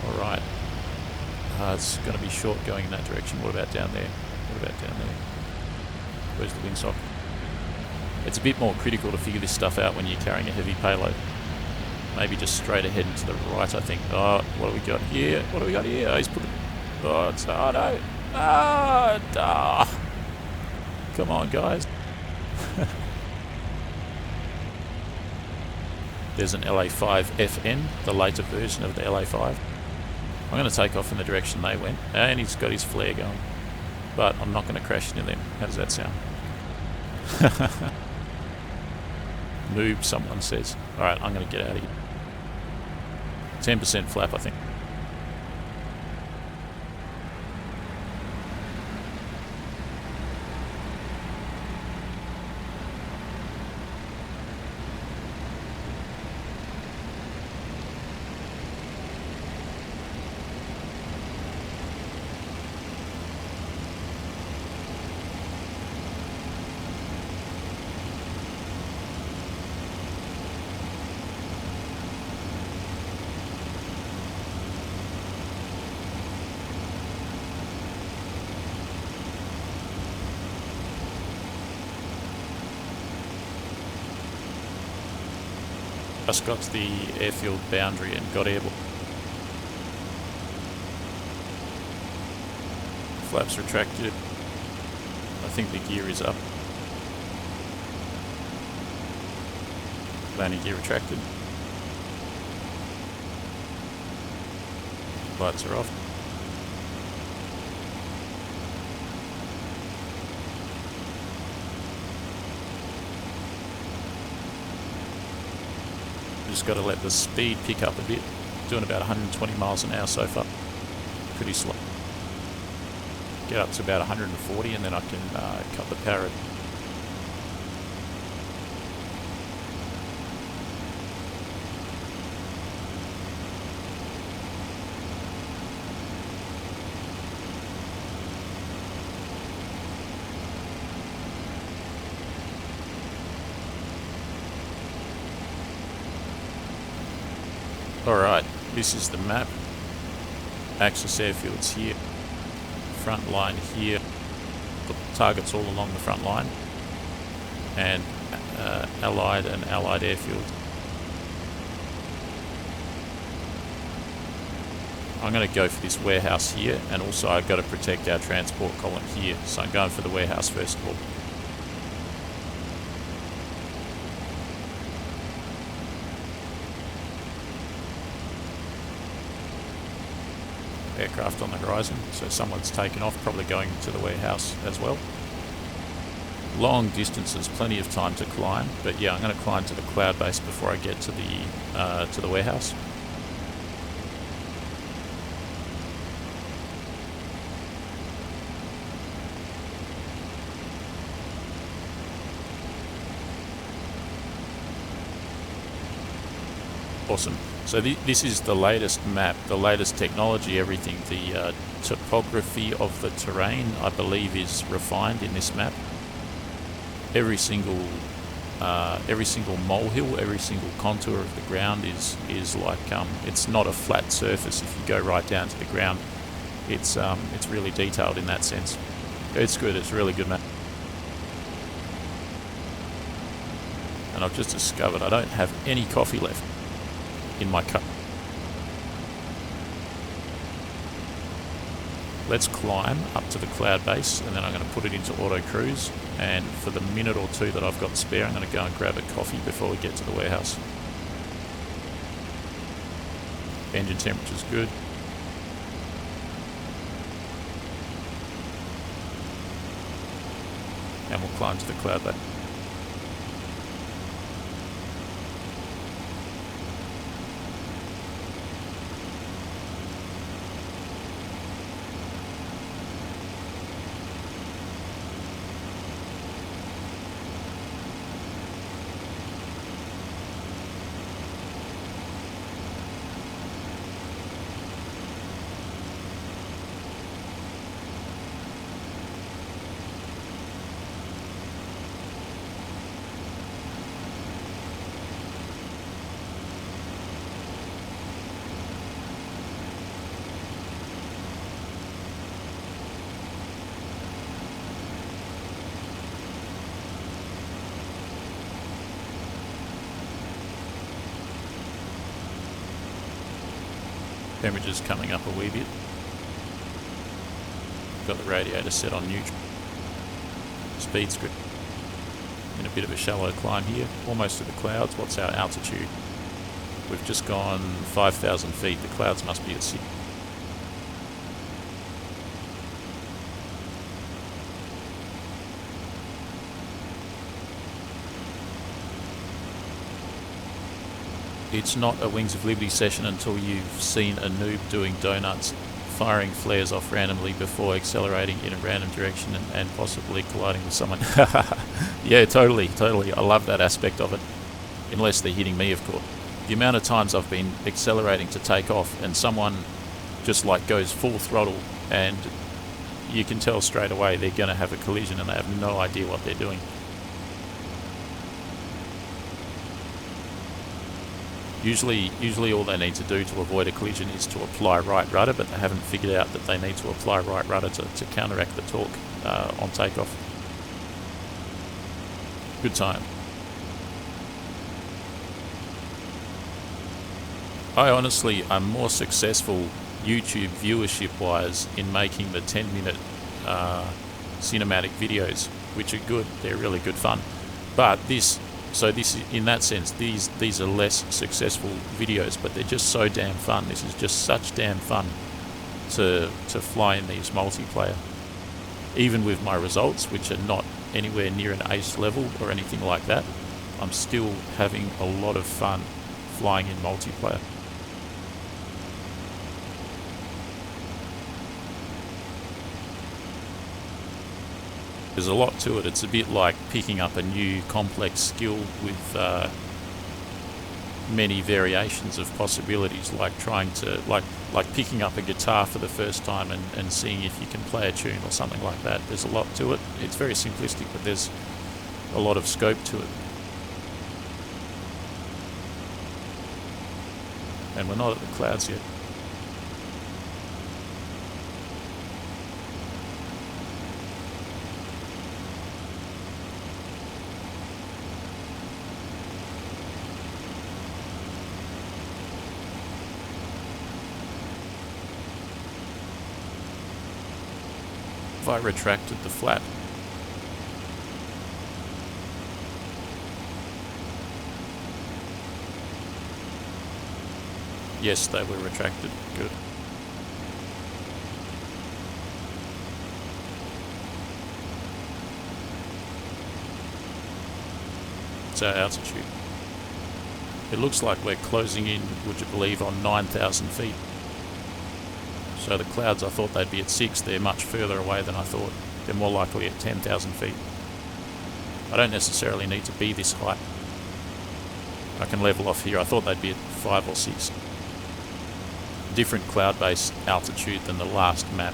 Alright. It's going to be short going in that direction. What about down there? What about down there? Where's the windsock? It's a bit more critical to figure this stuff out when you're carrying a heavy payload. Maybe just straight ahead and to the right, I think. Oh, what do we got here? What do we got here? Oh, he's put it... Oh, it's... Oh, no. Ah! Come on, guys. There's an LA5 FN, the later version of the LA5. I'm going to take off in the direction they went, and he's got his flare going. But I'm not going to crash into them. How does that sound? Noob, someone says. Alright, I'm going to get out of here. 10% flap, I think. Just got to the airfield boundary and got airborne. Flaps retracted. I think the gear is up. Landing gear retracted. Lights are off. Just got to let the speed pick up a bit. Doing about 120 miles an hour so far. Pretty slow. Get up to about 140 and then I can cut the power. Alright, this is the map. Axis airfields here. Front line here. The targets all along the front line. And Allied and Allied airfields. I'm going to go for this warehouse here, and also I've got to protect our transport column here. So I'm going for the warehouse first of all. Aircraft on the horizon, so someone's taken off, probably going to the warehouse as well. Long distances, plenty of time to climb, but yeah, I'm going to climb to the cloud base before I get to the warehouse. Awesome. So this is the latest map, the latest technology, everything. The topography of the terrain, I believe, is refined in this map. Every single molehill, every single contour of the ground is like it's not a flat surface. If you go right down to the ground, it's really detailed in that sense. It's good. It's a really good map. And I've just discovered I don't have any coffee left in my cup. Let's climb up to the cloud base, and then I'm going to put it into auto cruise, and for the minute or two that I've got spare, I'm going to go and grab a coffee before we get to the warehouse. Engine temperature's good. And we'll climb to the cloud base. Temperature's coming up a wee bit. Got the radiator set on neutral. Speed script. In a bit of a shallow climb here, almost to the clouds. What's our altitude? We've just gone 5,000 feet. The clouds must be at 6. It's not a Wings of Liberty session until you've seen a noob doing donuts, firing flares off randomly before accelerating in a random direction and possibly colliding with someone. Yeah, totally. I love that aspect of it. Unless they're hitting me, of course. The amount of times I've been accelerating to take off and someone just like goes full throttle and you can tell straight away they're going to have a collision and they have no idea what they're doing. Usually all they need to do to avoid a collision is to apply right rudder, but they haven't figured out that they need to apply right rudder to counteract the torque on takeoff. Good time. I honestly am more successful YouTube viewership wise in making the 10-minute cinematic videos, which are good. They're really good fun. But this in that sense, these are less successful videos, but they're just so damn fun. This is just such damn fun to fly in these multiplayer. Even with my results, which are not anywhere near an ace level or anything like that, I'm still having a lot of fun flying in multiplayer. There's a lot to it. It's a bit like picking up a new complex skill with many variations of possibilities, like trying to like picking up a guitar for the first time and seeing if you can play a tune or something like that. There's a lot to it. It's very simplistic, but there's a lot of scope to it. And we're not at the clouds yet. I retracted the flap. Yes, they were retracted. Good. It's our altitude. It looks like we're closing in, would you believe, on 9,000 feet. So the clouds, I thought they'd be at 6. They're much further away than I thought. They're more likely at 10,000 feet. I don't necessarily need to be this high. I can level off here. I thought they'd be at 5 or 6. Different cloud base altitude than the last map.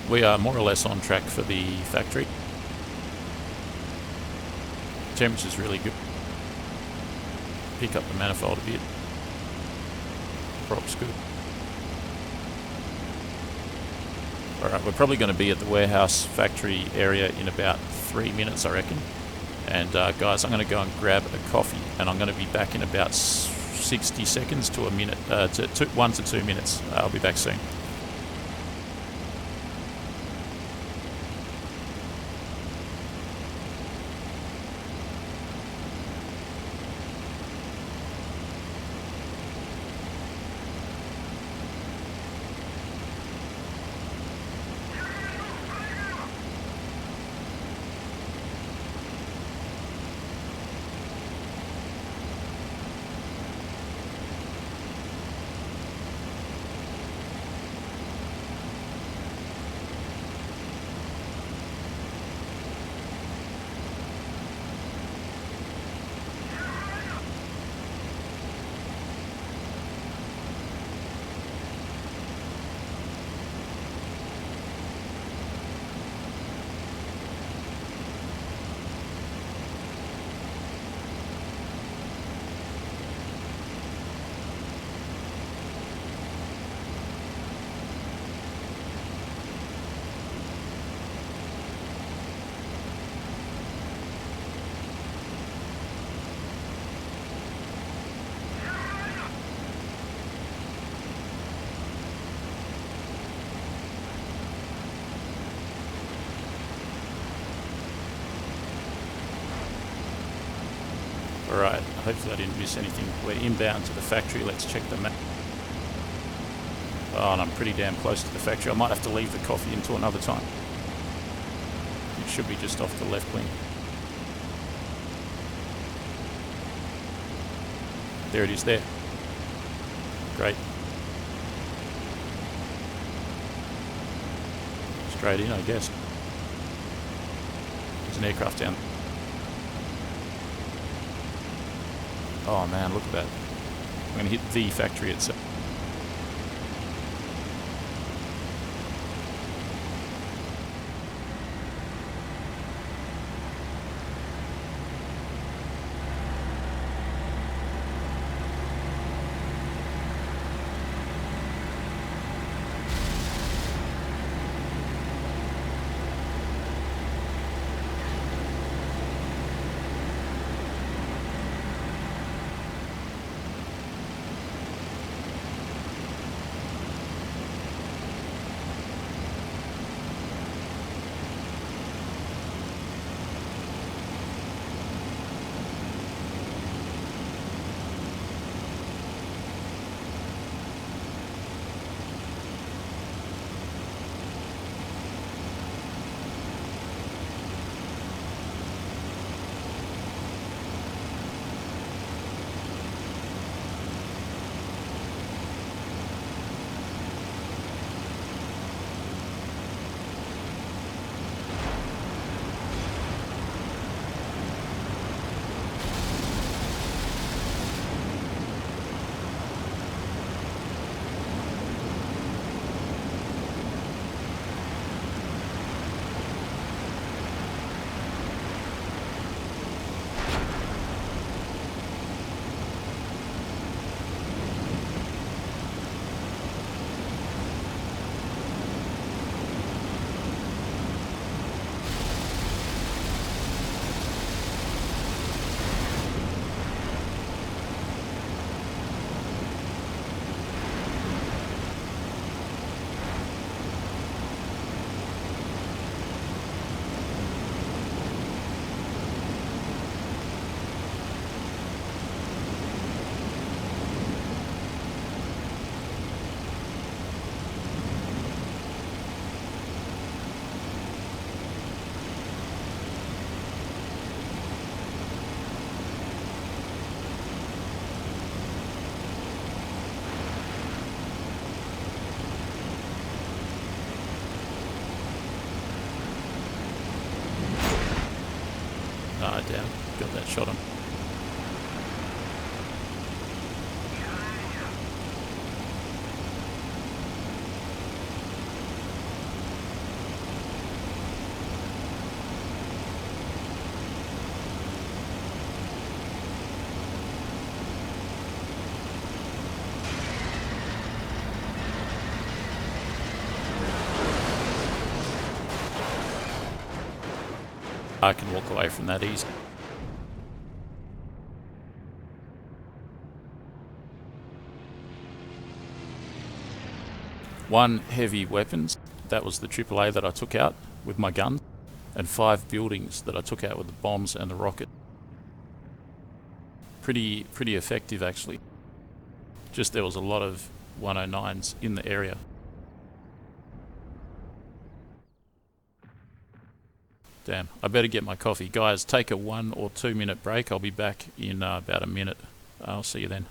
We are more or less on track for the factory. Temperature's really good. Pick up the manifold a bit. Prop's good. Alright, we're probably going to be at the warehouse factory area in about 3 minutes, I reckon. And guys, I'm going to go and grab a coffee, and I'm going to be back in about 60 seconds to a minute, 1 to 2 minutes. I'll be back soon. Alright, hopefully I didn't miss anything. We're inbound to the factory. Let's check the map. Oh, and I'm pretty damn close to the factory. I might have to leave the coffee until another time. It should be just off the left wing. There it is there. Great. Straight in, I guess. There's an aircraft down. Oh man, look at that. I'm going to hit the factory itself. Ah, damn. Got that shot on. I can walk away from that easy. One heavy weapons, that was the AAA that I took out with my guns, and 5 buildings that I took out with the bombs and the rocket. Pretty effective actually. Just there was a lot of 109s in the area. Damn, I better get my coffee. Guys, take a 1 or 2 minute break. I'll be back in about a minute. I'll see you then.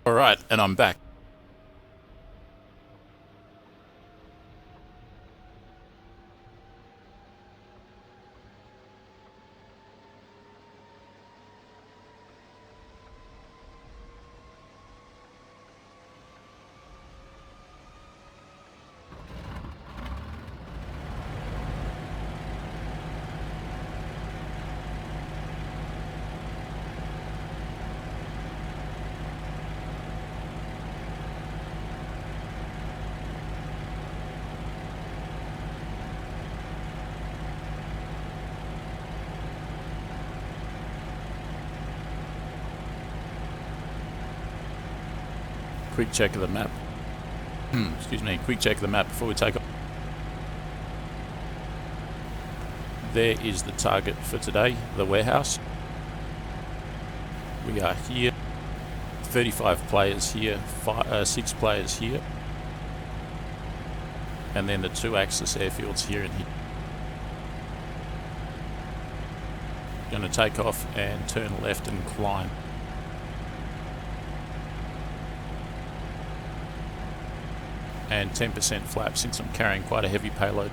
Alright, and I'm back. Quick check of the map. Excuse me, quick check of the map before we take off. There is the target for today, the warehouse. We are here. 35 players here, 6 players here. And then the 2 Axis airfields here and here. Going to take off and turn left and climb. And 10% flap since I'm carrying quite a heavy payload.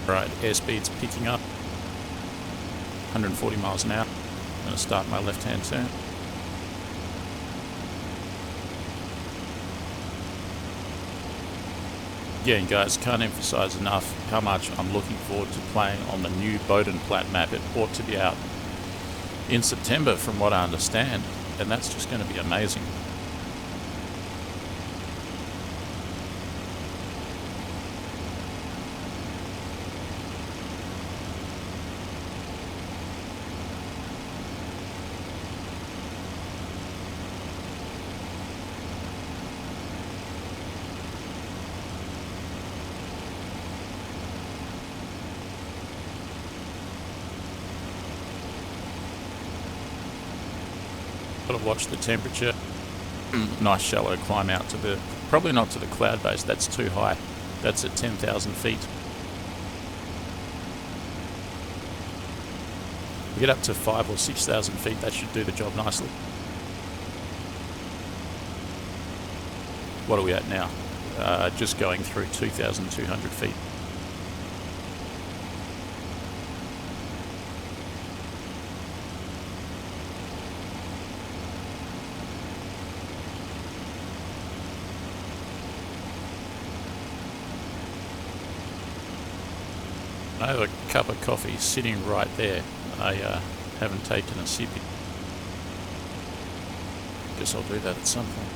Right, airspeed's picking up. 140 miles an hour. I'm going to start my left-hand turn. Again, guys, can't emphasize enough how much I'm looking forward to playing on the new Bodenplatte map. It ought to be out in September from what I understand, and that's just going to be amazing. Got to watch the temperature. Nice shallow climb out to the, probably not to the cloud base, that's too high. That's at 10,000 feet. We get up to 5,000 or 6,000 feet, that should do the job nicely. What are we at now? Just going through 2,200 feet. I have a cup of coffee sitting right there. I haven't taken a sip. Guess I'll do that at some point.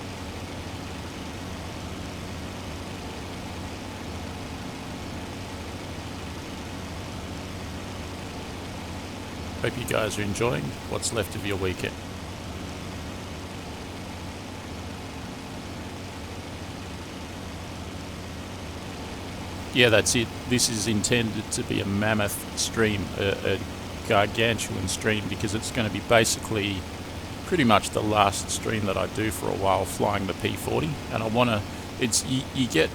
Hope you guys are enjoying what's left of your weekend. Yeah, that's it. This is intended to be a mammoth stream, a gargantuan stream, because it's going to be basically pretty much the last stream that I do for a while, flying the P40. And I want to, you get,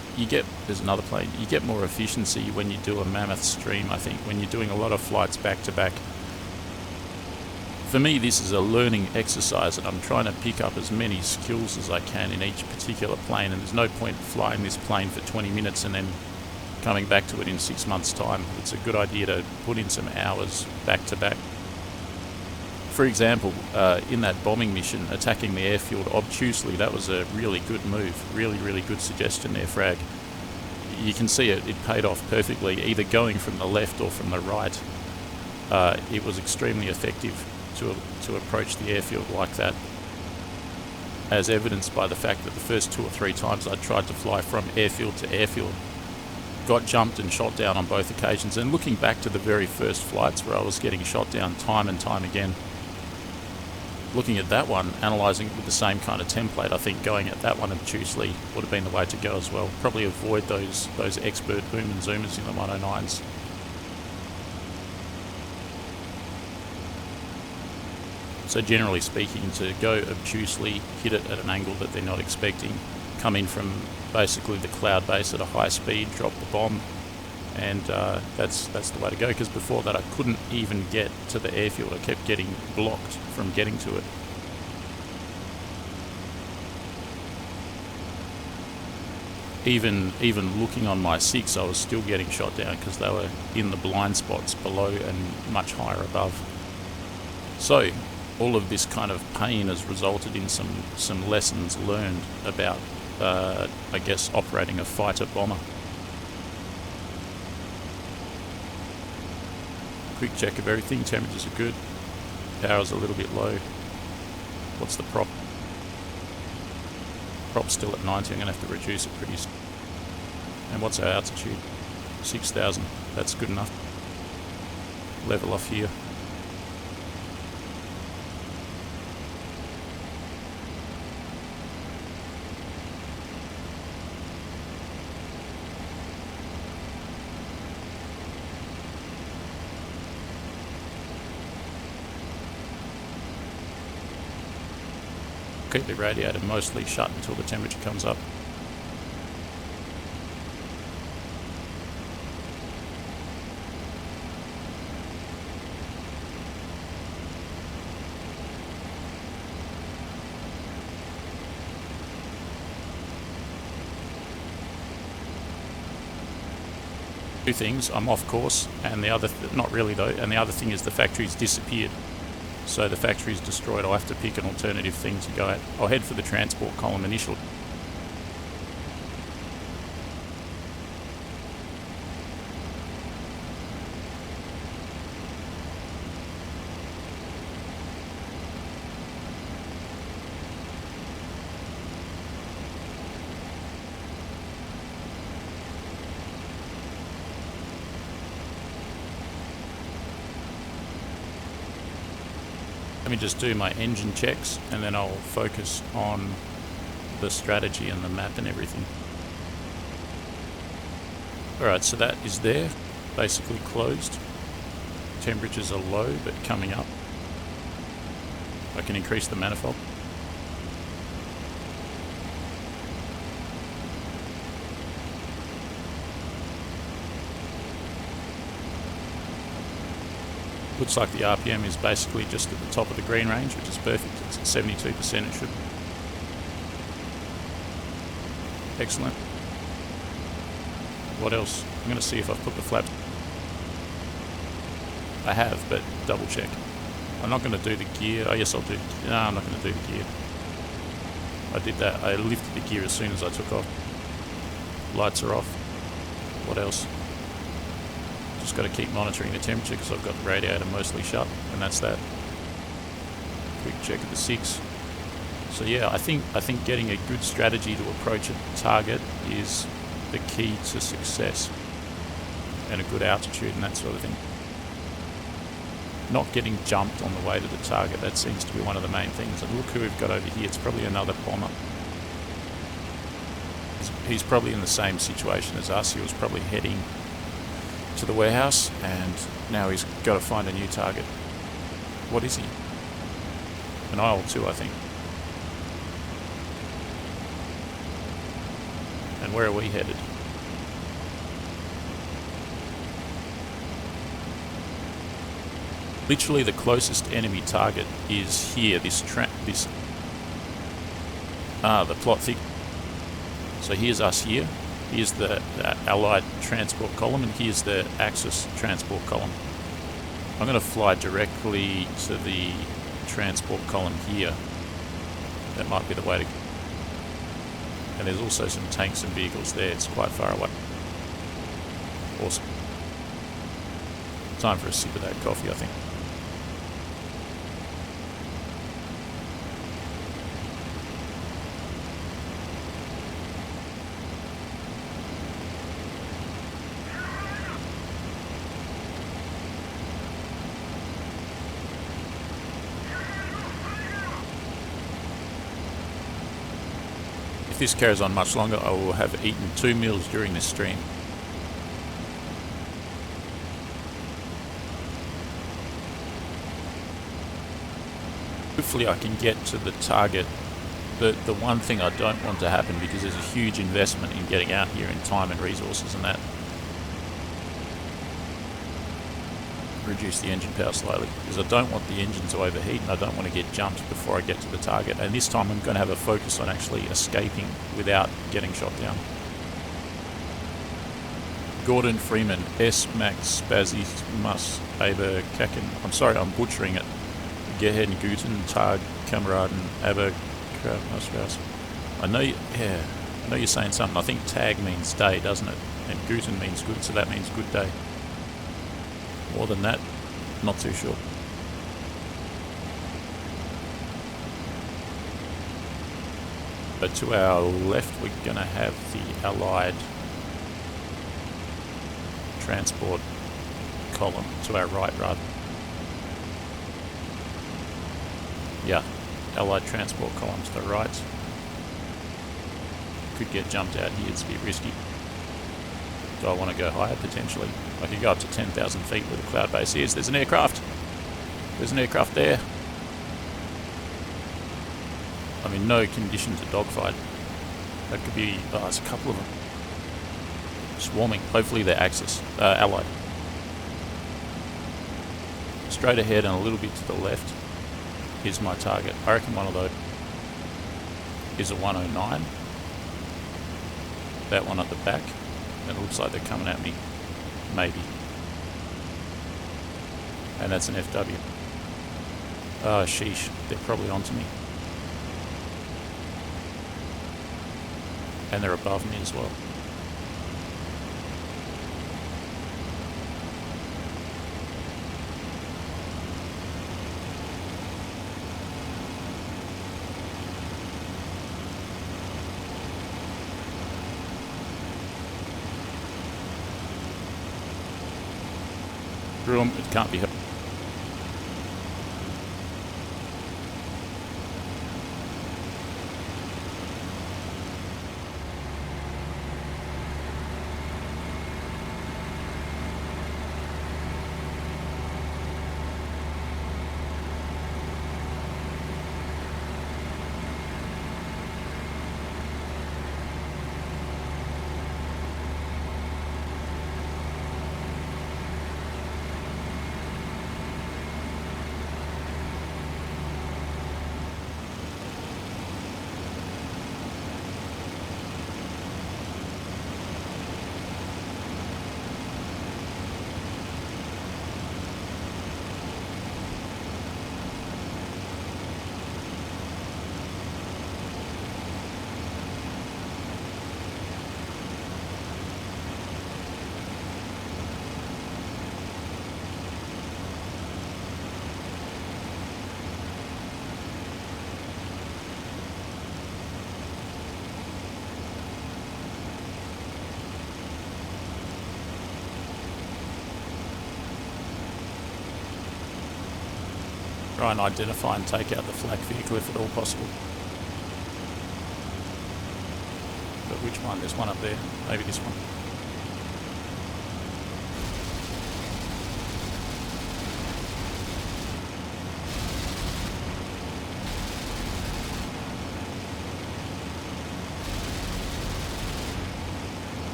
there's another plane, you get more efficiency when you do a mammoth stream, I think, when you're doing a lot of flights back to back. For me, this is a learning exercise, and I'm trying to pick up as many skills as I can in each particular plane, and there's no point flying this plane for 20 minutes and then coming back to it in 6 months' time. It's a good idea to put in some hours back to back. For example, in that bombing mission, attacking the airfield obtusely, that was a really good move. Really, really good suggestion there, Frag. you can see it paid off perfectly, either going from the left or from the right. It was extremely effective to approach the airfield like that, as evidenced by the fact that the first 2 or 3 times I tried to fly from airfield to airfield, got jumped and shot down on both occasions. And looking back to the very first flights where I was getting shot down time and time again, looking at that one, analysing it with the same kind of template, I think going at that one obtusely would have been the way to go as well. Probably avoid those expert boom and zoomers in the 109s. So generally speaking, to go obtusely, hit it at an angle that they're not expecting, come in from basically the cloud base at a high speed, drop the bomb, and that's the way to go, because before that I couldn't even get to the airfield. I kept getting blocked from getting to it. Even looking on my 6, I was still getting shot down because they were in the blind spots below and much higher above. So all of this kind of pain has resulted in some lessons learned about, I guess, operating a fighter bomber. Quick check of everything. Temperatures are good. Power's a little bit low. What's the prop? Prop's still at 90. I'm going to have to reduce it pretty soon. And what's our altitude? 6,000. That's good enough. Level off here. Keep the radiator mostly shut until the temperature comes up. Two things, I'm off course, and the other, not really though, and the other thing is the factory's disappeared. So the factory's destroyed. I'll have to pick an alternative thing to go at. I'll head for the transport column initially. Let me just do my engine checks and then I'll focus on the strategy and the map and everything. Alright, so that is there, basically closed. Temperatures are low but coming up. I can increase the manifold. Looks like the RPM is basically just at the top of the green range, which is perfect. It's at 72%, it should. Excellent. What else? I'm going to see if I've put the flaps. I have, but double check. I'm not going to do the gear. Oh yes, I'll do. No, I'm not going to do the gear. I did that. I lifted the gear as soon as I took off. Lights are off. What else? Just got to keep monitoring the temperature because I've got the radiator mostly shut, and that's that. Quick check of the 6. So yeah, I think getting a good strategy to approach a target is the key to success, and a good altitude and that sort of thing. Not getting jumped on the way to the target, that seems to be one of the main things. And look who we've got over here, it's probably another bomber. He's probably in the same situation as us. He was probably heading to the warehouse and now he's got to find a new target. What is he? An IL-2, I think. And where are we headed? Literally the closest enemy target is here, the plot thick. So here's us here. Here's the Allied transport column, and here's the Axis transport column. I'm going to fly directly to the transport column here. That might be the way to go. And there's also some tanks and vehicles there. It's quite far away. Awesome. Time for a sip of that coffee, I think. If this carries on much longer, I will have eaten 2 meals during this stream. Hopefully I can get to the target. The one thing I don't want to happen, because there's a huge investment in getting out here in time and resources and that, reduce the engine power slightly, because I don't want the engine to overheat and I don't want to get jumped before I get to the target. And this time I'm going to have a focus on actually escaping without getting shot down. Gordon Freeman, S. Max Spazzy Mus Aber Kaken. I'm sorry, I'm butchering it. Gehen Guten Tag Kameraden Aber Kraftmaschgas. I know you're saying something. I think tag means day, doesn't it? And Guten means good, so that means good day. More than that, not too sure. But to our left, we're going to have the Allied transport column. To our right, rather. Yeah, Allied transport column to the right. Could get jumped out here, it's a bit risky. Do I want to go higher? Potentially. I could go up to 10,000 feet where the cloud base is. There's an aircraft. There's an aircraft there. I'm in no condition to dogfight. That could be... oh, there's a couple of them. Swarming. Hopefully they're Axis. Allied. Straight ahead and a little bit to the left is my target. I reckon one of those is a 109. That one at the back. It looks like they're coming at me. Maybe. And that's an FW. Oh, sheesh. They're probably onto me. And they're above me as well. Room, it can't be helped. Try and identify and take out the flak vehicle if at all possible. But which one? There's one up there. Maybe this one.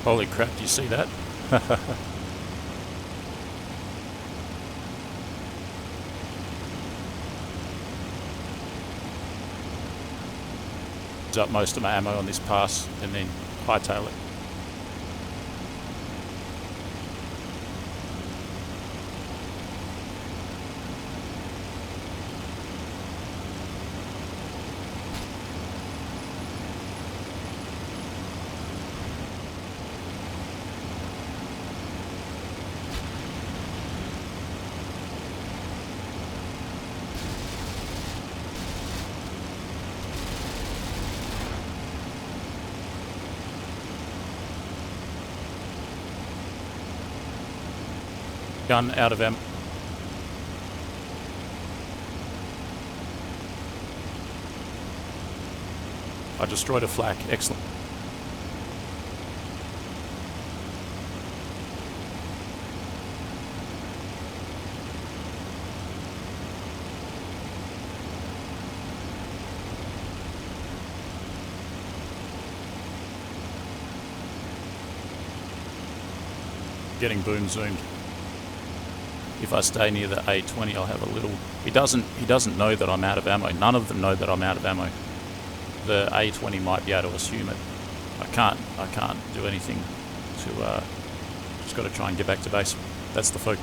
Holy crap, do you see that? Use up most of my ammo on this pass and then hightail it. Gun out of ammo. I destroyed a flak. Excellent. Getting boom zoomed. If I stay near the A20, I'll have a little... He doesn't know that I'm out of ammo. None of them know that I'm out of ammo. The A20 might be able to assume it. I can't do anything to... just got to try and get back to base. That's the focus.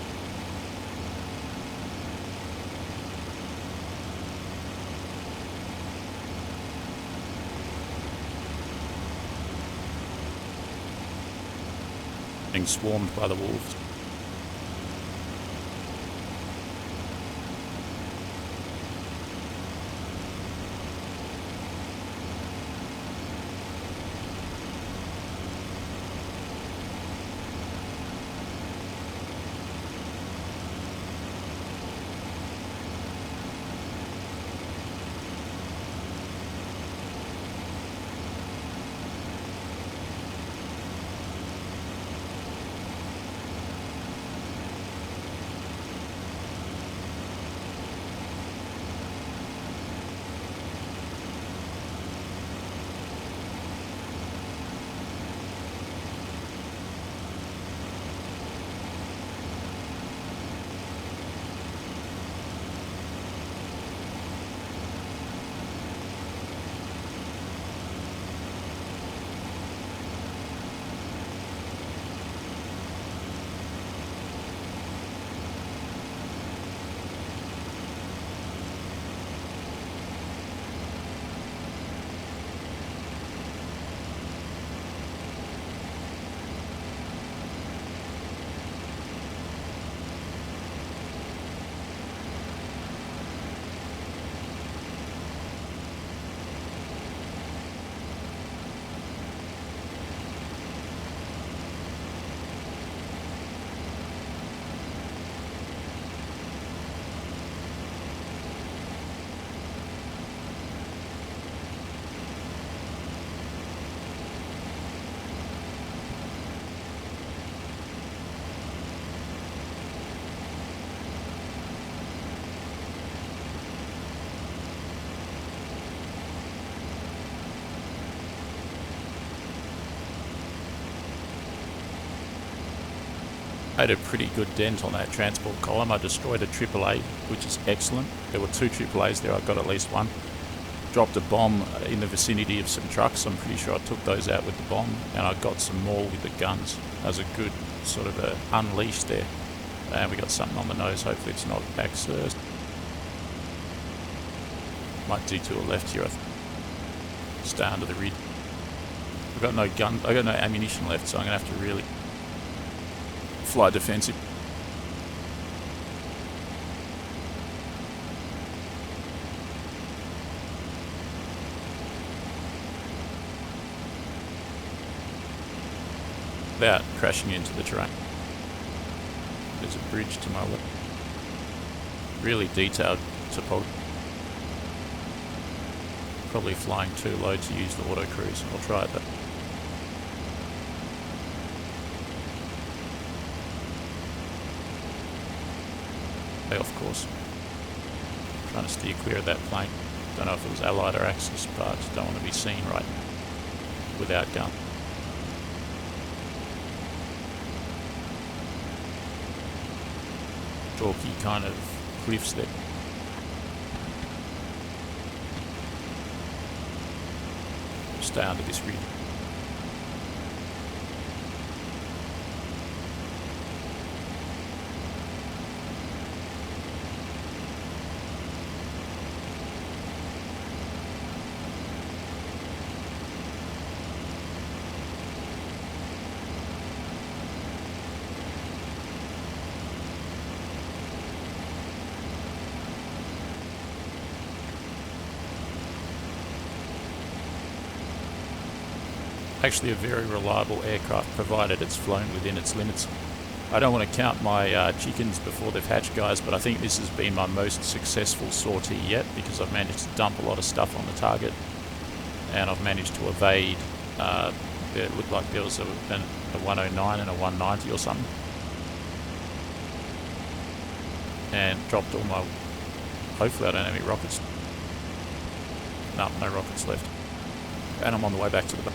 Being swarmed by the wolves. I had a pretty good dent on that transport column. I destroyed a AAA, which is excellent. There were 2 AAAs there, I got at least one. Dropped a bomb in the vicinity of some trucks. I'm pretty sure I took those out with the bomb, and I got some more with the guns. That was a good sort of a unleash there. And we got something on the nose, hopefully it's not backsurged. Might detour left here, stay under the ridge. I've got no gun, I got no ammunition left, so I'm gonna have to really fly defensive. Without crashing into the terrain. There's a bridge to my left. Really detailed topography. Probably flying too low to use the auto cruise. I'll try it though. Off course. Trying to steer clear of that plane. Don't know if it was Allied or Axis, but don't want to be seen right without gun. Chalky kind of cliffs there. Stay under this ridge. Actually a very reliable aircraft provided it's flown within its limits. I don't want to count my chickens before they've hatched, guys, but I think this has been my most successful sortie yet, because I've managed to dump a lot of stuff on the target, and I've managed to evade. It looked like there was a 109 and a 190 or something, and dropped all my... Hopefully I don't have any rockets. No, no rockets left. And I'm on the way back to the...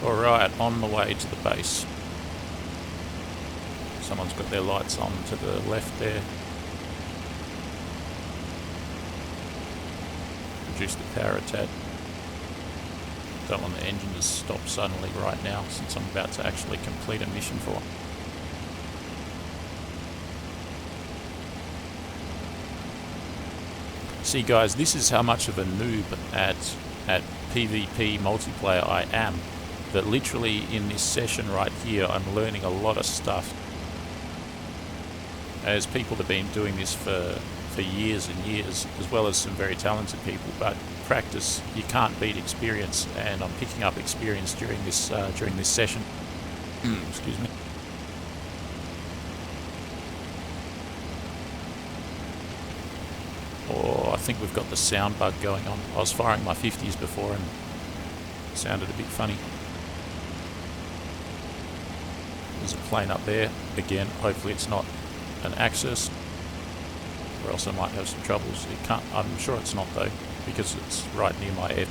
Alright, on the way to the base. Someone's got their lights on to the left there. Reduce the power a tad. Don't want the engine to stop suddenly right now, since I'm about to actually complete a mission for it. See guys, this is how much of a noob at PvP multiplayer I am. That literally in this session right here, I'm learning a lot of stuff. As people that have been doing this for years and years, as well as some very talented people, but practice, you can't beat experience, and I'm picking up experience during this session. Excuse me. Oh, I think we've got the sound bug going on. I was firing my 50s before and it sounded a bit funny. There's a plane up there. Again, hopefully it's not an Axis, or else I might have some troubles. It can't, I'm sure it's not though, because it's right near my air.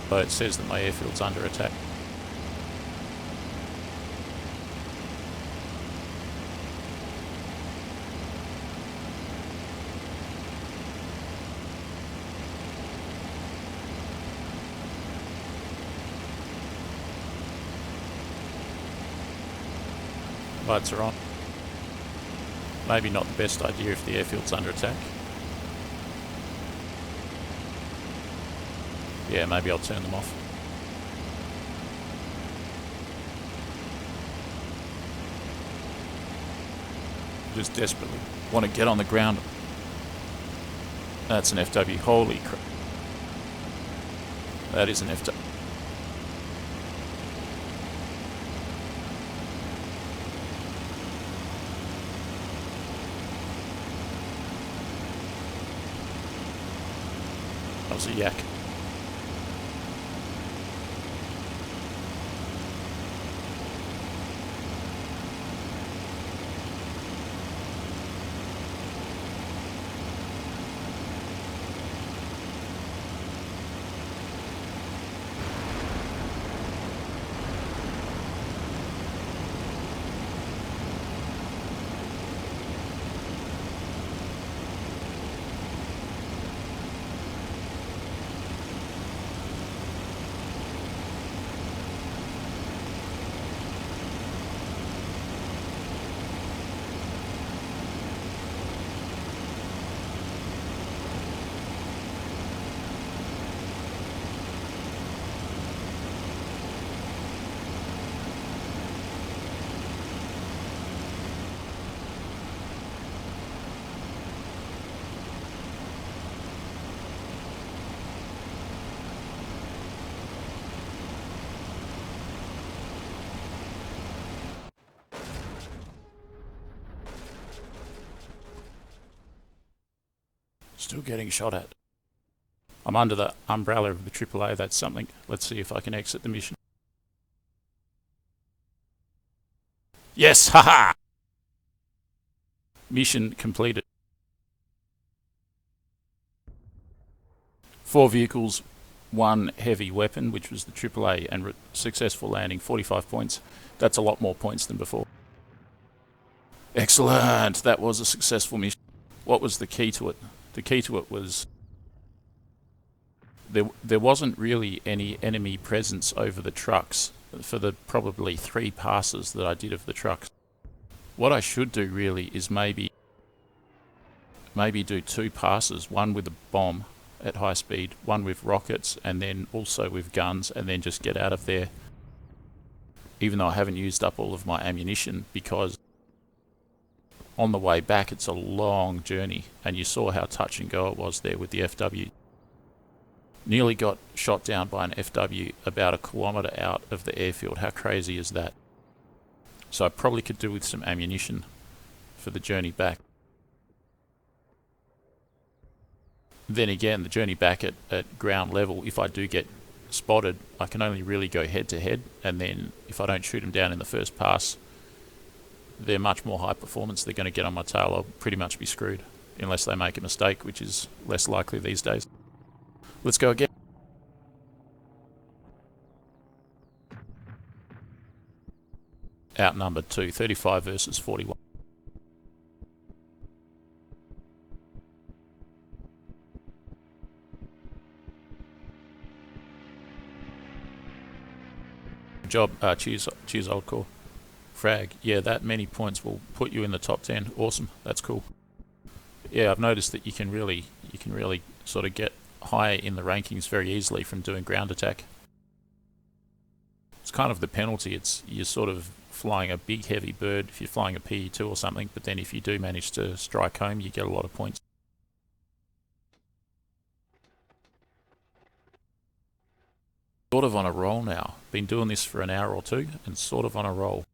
So it says that my airfield's under attack. Lights are on. Maybe not the best idea if the airfield's under attack. Yeah, maybe I'll turn them off. Just desperately want to get on the ground. That's an FW. Holy crap. That is an FW. That was a yak. Still getting shot at. I'm under the umbrella of the AAA, that's something. Let's see if I can exit the mission. Yes, haha! Mission completed. 4 vehicles, 1 heavy weapon, which was the AAA, and successful landing, 45 points. That's a lot more points than before. Excellent! That was a successful mission. What was the key to it? The key to it was there wasn't really any enemy presence over the trucks for the probably 3 passes that I did of the trucks. What I should do really is maybe do 2 passes, one with a bomb at high speed, one with rockets, and then also with guns, and then just get out of there, even though I haven't used up all of my ammunition, because on the way back it's a long journey, and you saw how touch and go it was there with the FW. Nearly got shot down by an FW about 1 kilometre out of the airfield. How crazy is that? So I probably could do with some ammunition for the journey back. Then again, the journey back at ground level, if I do get spotted, I can only really go head to head, and then if I don't shoot them down in the first pass, they're much more high performance. They're going to get on my tail. I'll pretty much be screwed, unless they make a mistake, which is less likely these days. Let's go again. Outnumbered too, 35 versus 41. Good job, cheers old core. Frag, yeah, that many points will put you in the top 10. Awesome, that's cool. Yeah, I've noticed that you can really sort of get higher in the rankings very easily from doing ground attack. It's kind of the penalty. You're sort of flying a big heavy bird if you're flying a PE2 or something, but then if you do manage to strike home, you get a lot of points. Sort of on a roll now. Been doing this for an hour or two and sort of on a roll.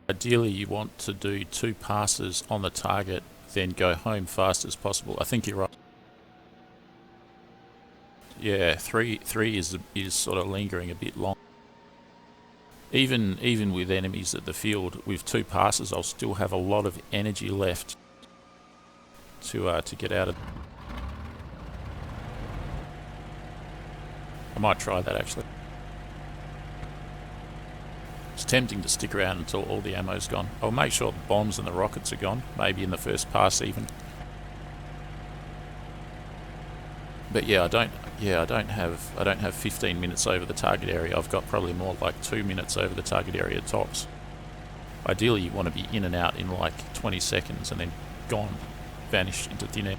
Ideally, you want to do 2 passes on the target, then go home fast as possible. I think you're right. Yeah, three is sort of lingering a bit long. Even with enemies at the field, with 2 passes, I'll still have a lot of energy left to get out of. I might try that actually. It's tempting to stick around until all the ammo's gone. I'll make sure the bombs and the rockets are gone, maybe in the first pass even. But yeah, I don't have 15 minutes over the target area. I've got probably more like 2 minutes over the target area tops. Ideally, you want to be in and out in like 20 seconds and then gone, vanished into thin air.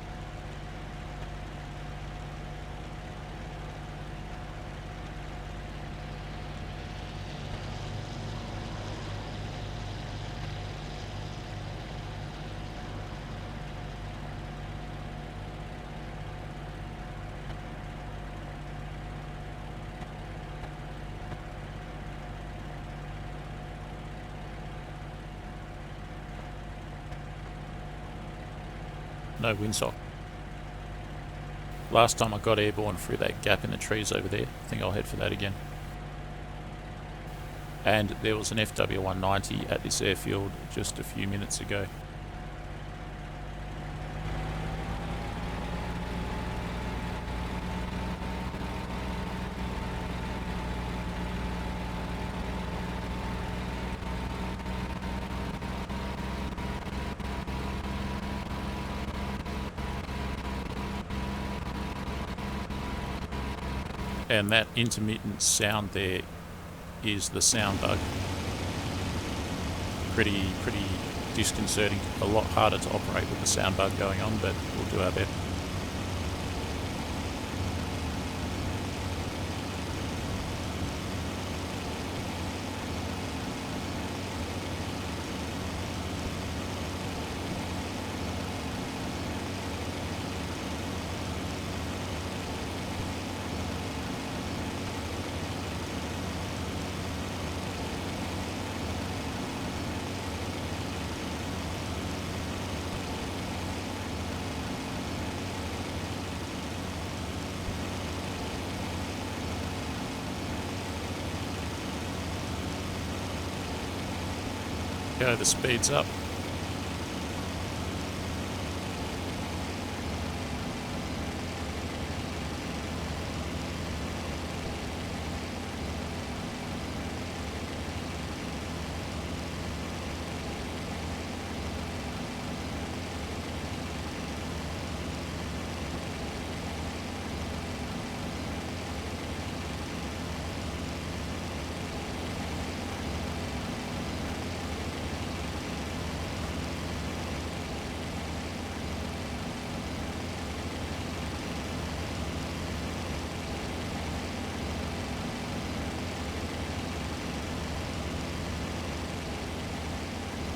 No windsock. Last time I got airborne through that gap in the trees over there. I think I'll head for that again. And there was an FW190 at this airfield just a few minutes ago. And that intermittent sound there is the sound bug. Pretty disconcerting. A lot harder to operate with the sound bug going on, but we'll do our best. Go, the speed's up.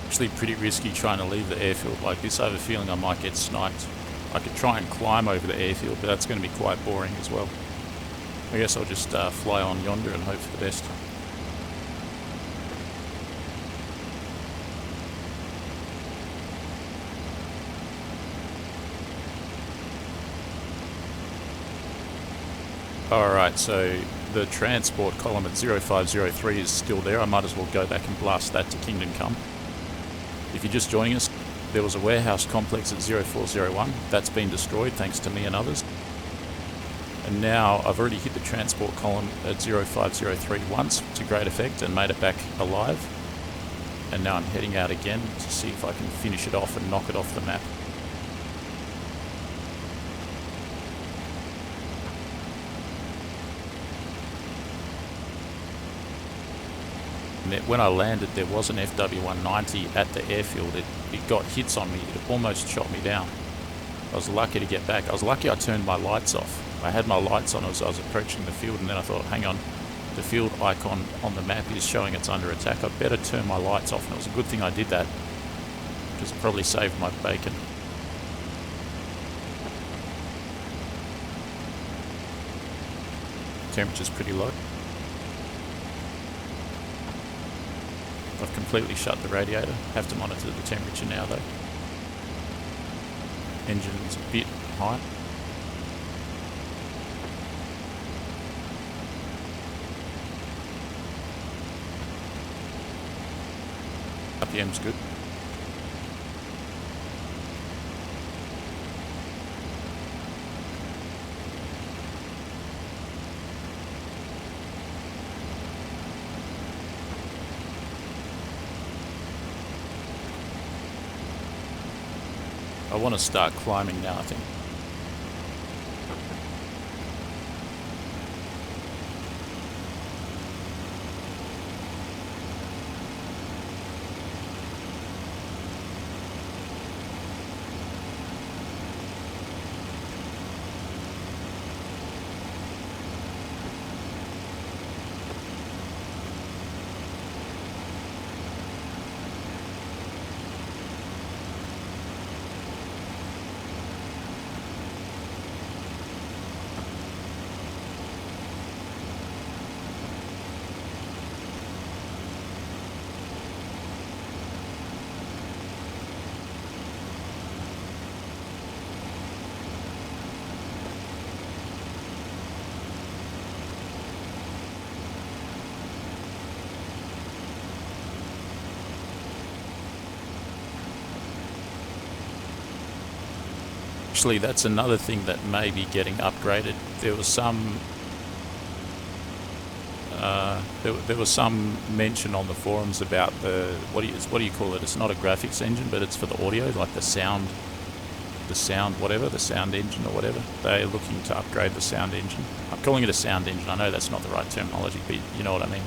Actually pretty risky trying to leave the airfield like this. I have a feeling I might get sniped. I could try and climb over the airfield, but that's going to be quite boring as well. I guess I'll just fly on yonder and hope for the best. Alright, so the transport column at 0503 is still there. I might as well go back and blast that to Kingdom Come. If you're just joining us, there was a warehouse complex at 0401. That's been destroyed thanks to me and others. And now I've already hit the transport column at 0503 once to great effect and made it back alive. And now I'm heading out again to see if I can finish it off and knock it off the map. When I landed, there was an FW190 at the airfield. It got hits on me. It almost shot me down. I was lucky to get back. I was lucky I turned my lights off. I had my lights on as I was approaching the field, and then I thought, hang on, the field icon on the map is showing it's under attack. I'd better turn my lights off, and it was a good thing I did that, because it probably saved my bacon. Temperature's pretty low. I've completely shut the radiator. Have to monitor the temperature now though. Engine's a bit high. RPM's good. I want to start climbing now, I think. Actually, that's another thing that may be getting upgraded. There was some there was some mention on the forums about the what do you call it? It's not a graphics engine, but it's for the audio, like the sound engine or whatever. They're looking to upgrade the sound engine. I'm calling it a sound engine. I know that's not the right terminology, but you know what I mean.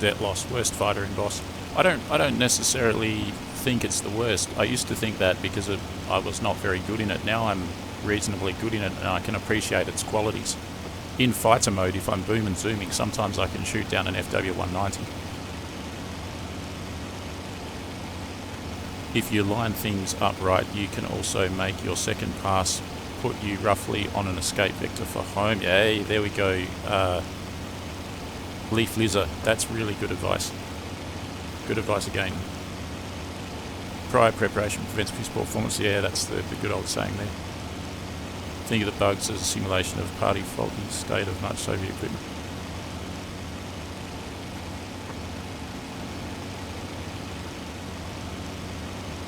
Debt loss, worst fighter in boss. I don't necessarily think it's the worst. I used to think that because I was not very good in it. Now I'm reasonably good in it and I can appreciate its qualities. in fighter mode, if I'm boom and zooming, sometimes I can shoot down an FW190. If you line things up right, you can also make your second pass put you roughly on an escape vector for home. Yay, there we go. Leaf Lizard, that's really good advice. Good advice again. Prior preparation prevents poor performance. Yeah, that's the good old saying there. Think of the bugs as a simulation of party faulty state of much Soviet equipment.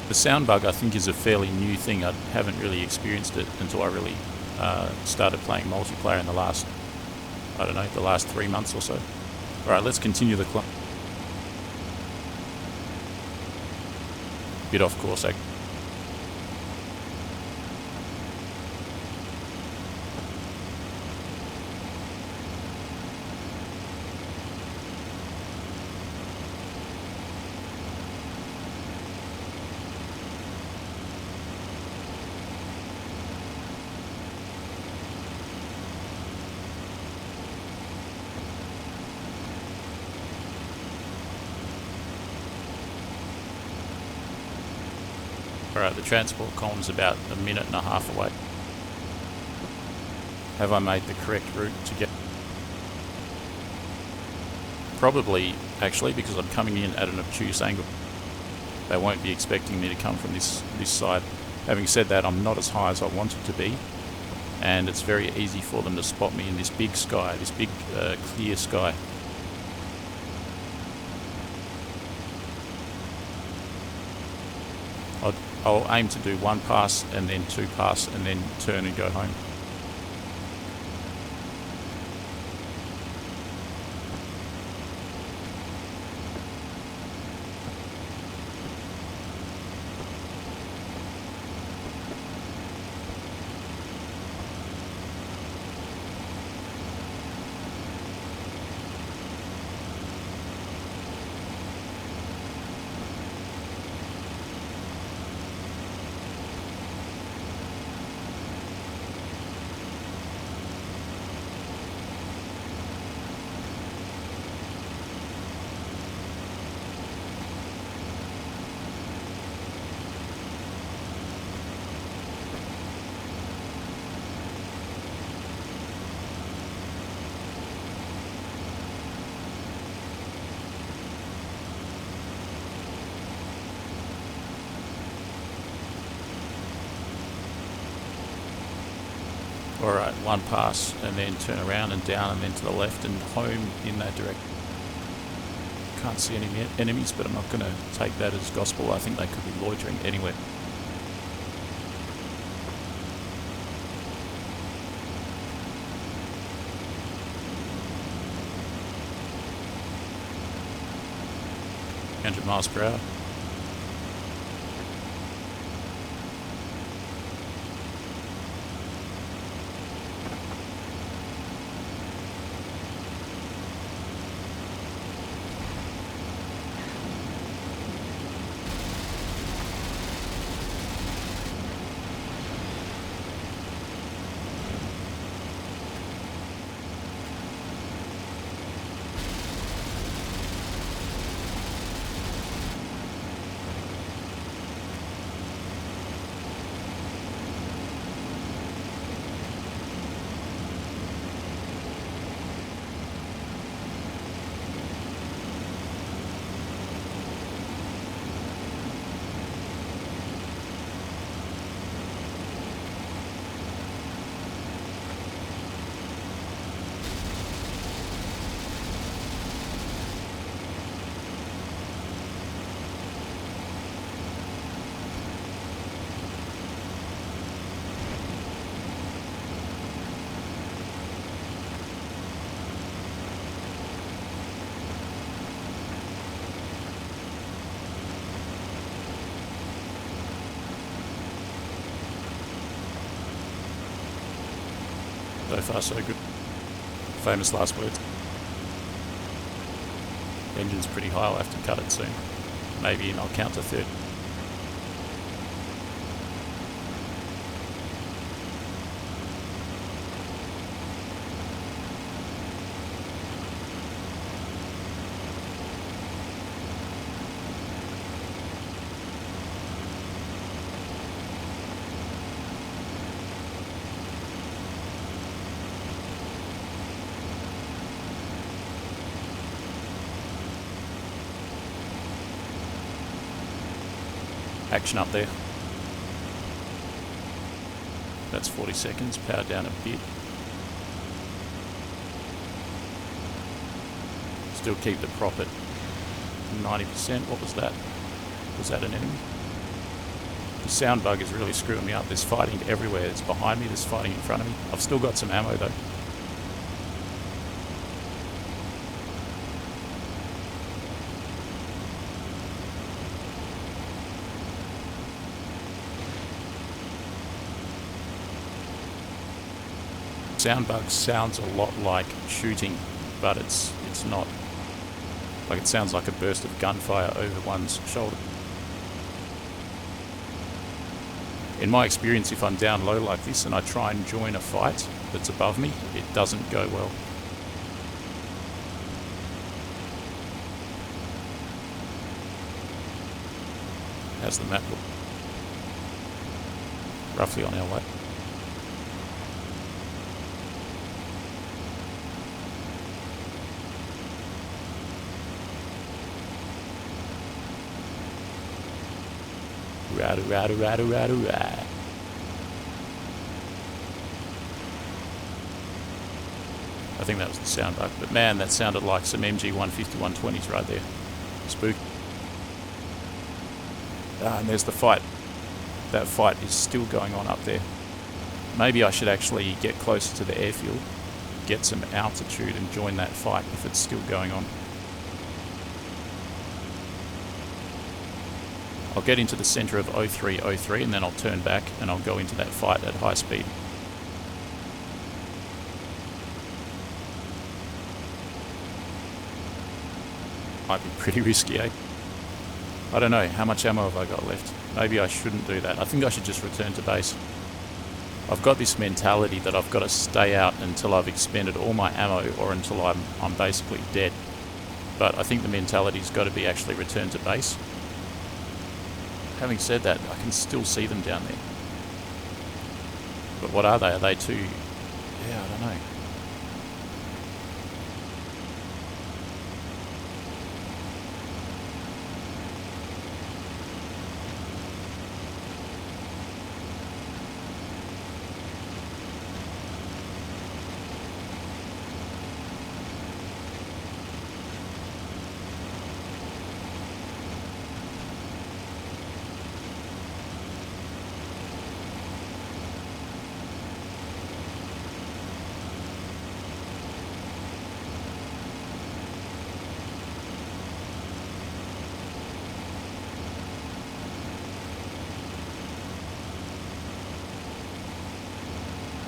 The sound bug, I think, is a fairly new thing. I haven't really experienced it until I really started playing multiplayer in the last, I don't know, the last 3 months or so. Alright, let's continue the climb. Bit off course, actually. Alright, the transport column's about a minute and a half away. Have I made the correct route to get? Probably, actually, because I'm coming in at an obtuse angle. They won't be expecting me to come from this side. Having said that, I'm not as high as I wanted to be, and it's very easy for them to spot me in this big sky, this big clear sky. I'll aim to do one pass and then two pass and then turn and go home. Alright, one pass and then turn around and down and then to the left and home in that direction. Can't see any enemies, but I'm not going to take that as gospel. I think they could be loitering anywhere. Miles per hour. So far so good. Famous last words. Engine's pretty high, I'll have to cut it soon. Maybe and I'll count to 30. action up there. That's 40 seconds, power down a bit. Still keep the prop at 90%. What was that? Was that an enemy? The sound bug is really screwing me up. There's fighting everywhere. It's behind me, there's fighting in front of me. I've still got some ammo though. Sound bug sounds a lot like shooting, but it's not. Like, it sounds like a burst of gunfire over one's shoulder. In my experience, if I'm down low like this and I try and join a fight that's above me, it doesn't go well. How's the map look? Roughly on our way. Radu, radu, radu, radu, rad. I think that was the sound bug, but man, that sounded like some MG 150 120s right there. Spook. And there's the fight. That fight is still going on up there. Maybe I should actually get closer to the airfield, get some altitude and join that fight if it's still going on. I'll get into the centre of 0303 and then I'll turn back and I'll go into that fight at high speed. Might be pretty risky, eh? I don't know, how much ammo have I got left? Maybe I shouldn't do that. I think I should just return to base. I've got this mentality that I've got to stay out until I've expended all my ammo or until I'm basically dead. But I think the mentality's got to be actually return to base. Having said that, I can still see them down there. But what are they? Are they too... Yeah, I don't know.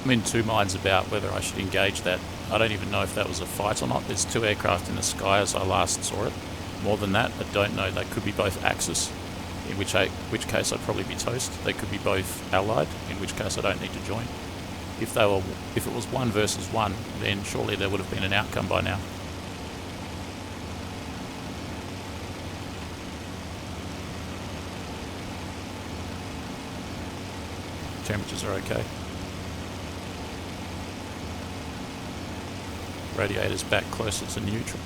I'm in two minds about whether I should engage that. I don't even know if that was a fight or not. There's two aircraft in the sky as I last saw it. More than that, I don't know. They could be both Axis, in which case I'd probably be toast. They could be both Allied, in which case I don't need to join. If it was 1 versus 1, then surely there would have been an outcome by now. Temperatures are okay. Radiators back closer to neutral.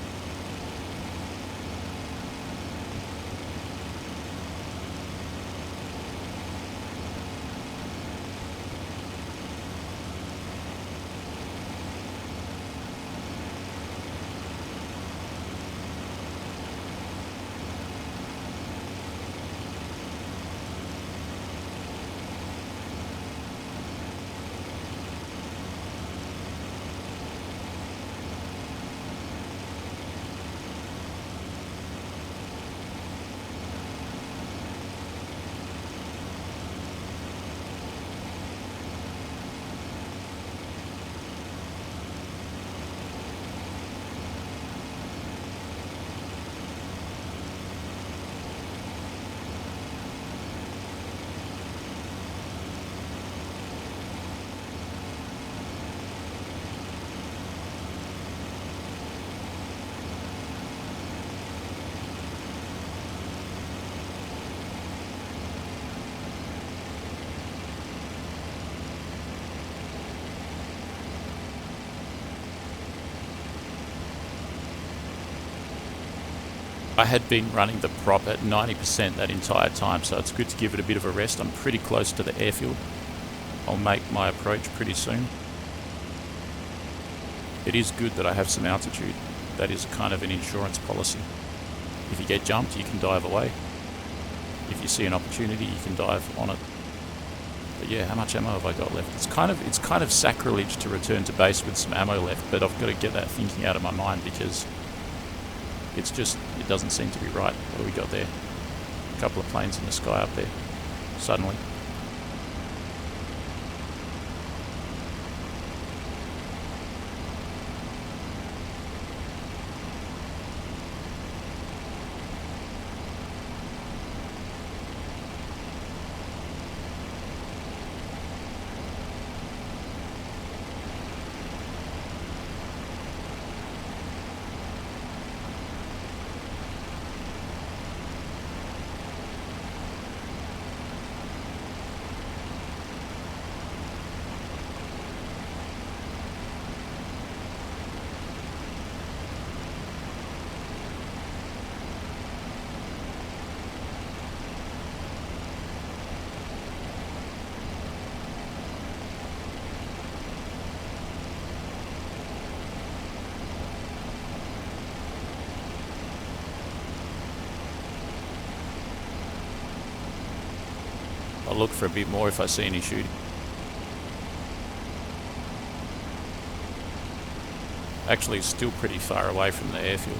I had been running the prop at 90% that entire time, so it's good to give it a bit of a rest. I'm pretty close to the airfield. I'll make my approach pretty soon. It is good that I have some altitude. That is kind of an insurance policy. If you get jumped, you can dive away. If you see an opportunity, you can dive on it. But yeah, how much ammo have I got left? It's kind of sacrilege to return to base with some ammo left, but I've got to get that thinking out of my mind because it doesn't seem to be right. What do we got there? A couple of planes in the sky up there. Suddenly. I'll look for a bit more if I see any shooting. Actually, it's still pretty far away from the airfield.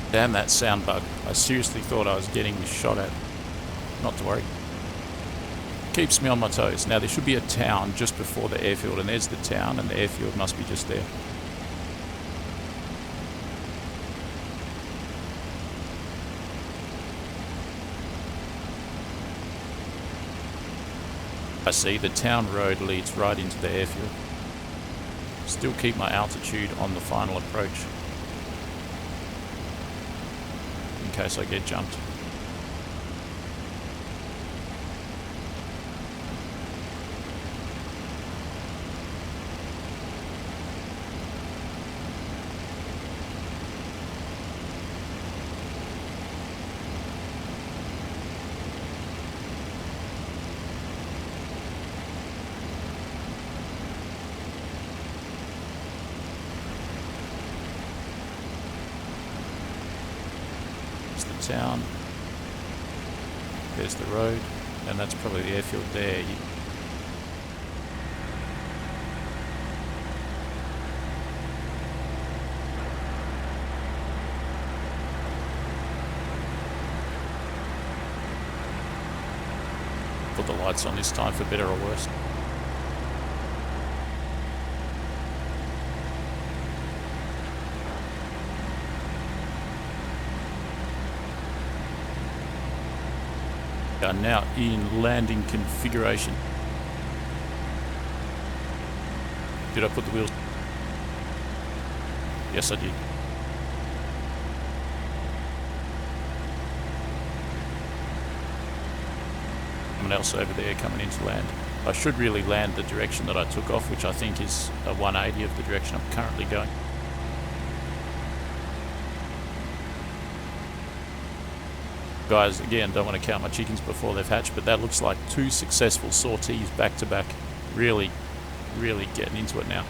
Damn that sound bug. I seriously thought I was getting shot at. Not to worry. Keeps me on my toes. Now there should be a town just before the airfield, and there's the town, and the airfield must be just there. I see the town road leads right into the airfield. Still keep my altitude on the final approach, in case I get jumped. Town. There's the road, and that's probably the airfield there. Put the lights on this time for better or worse. Are now in landing configuration. Did I put the wheels? Yes, I did. Someone else over there coming into land. I should really land the direction that I took off, which I think is a 180 of the direction I'm currently going. Guys, again, don't want to count my chickens before they've hatched, but that looks like 2 successful sorties back to back. Really, really getting into it now.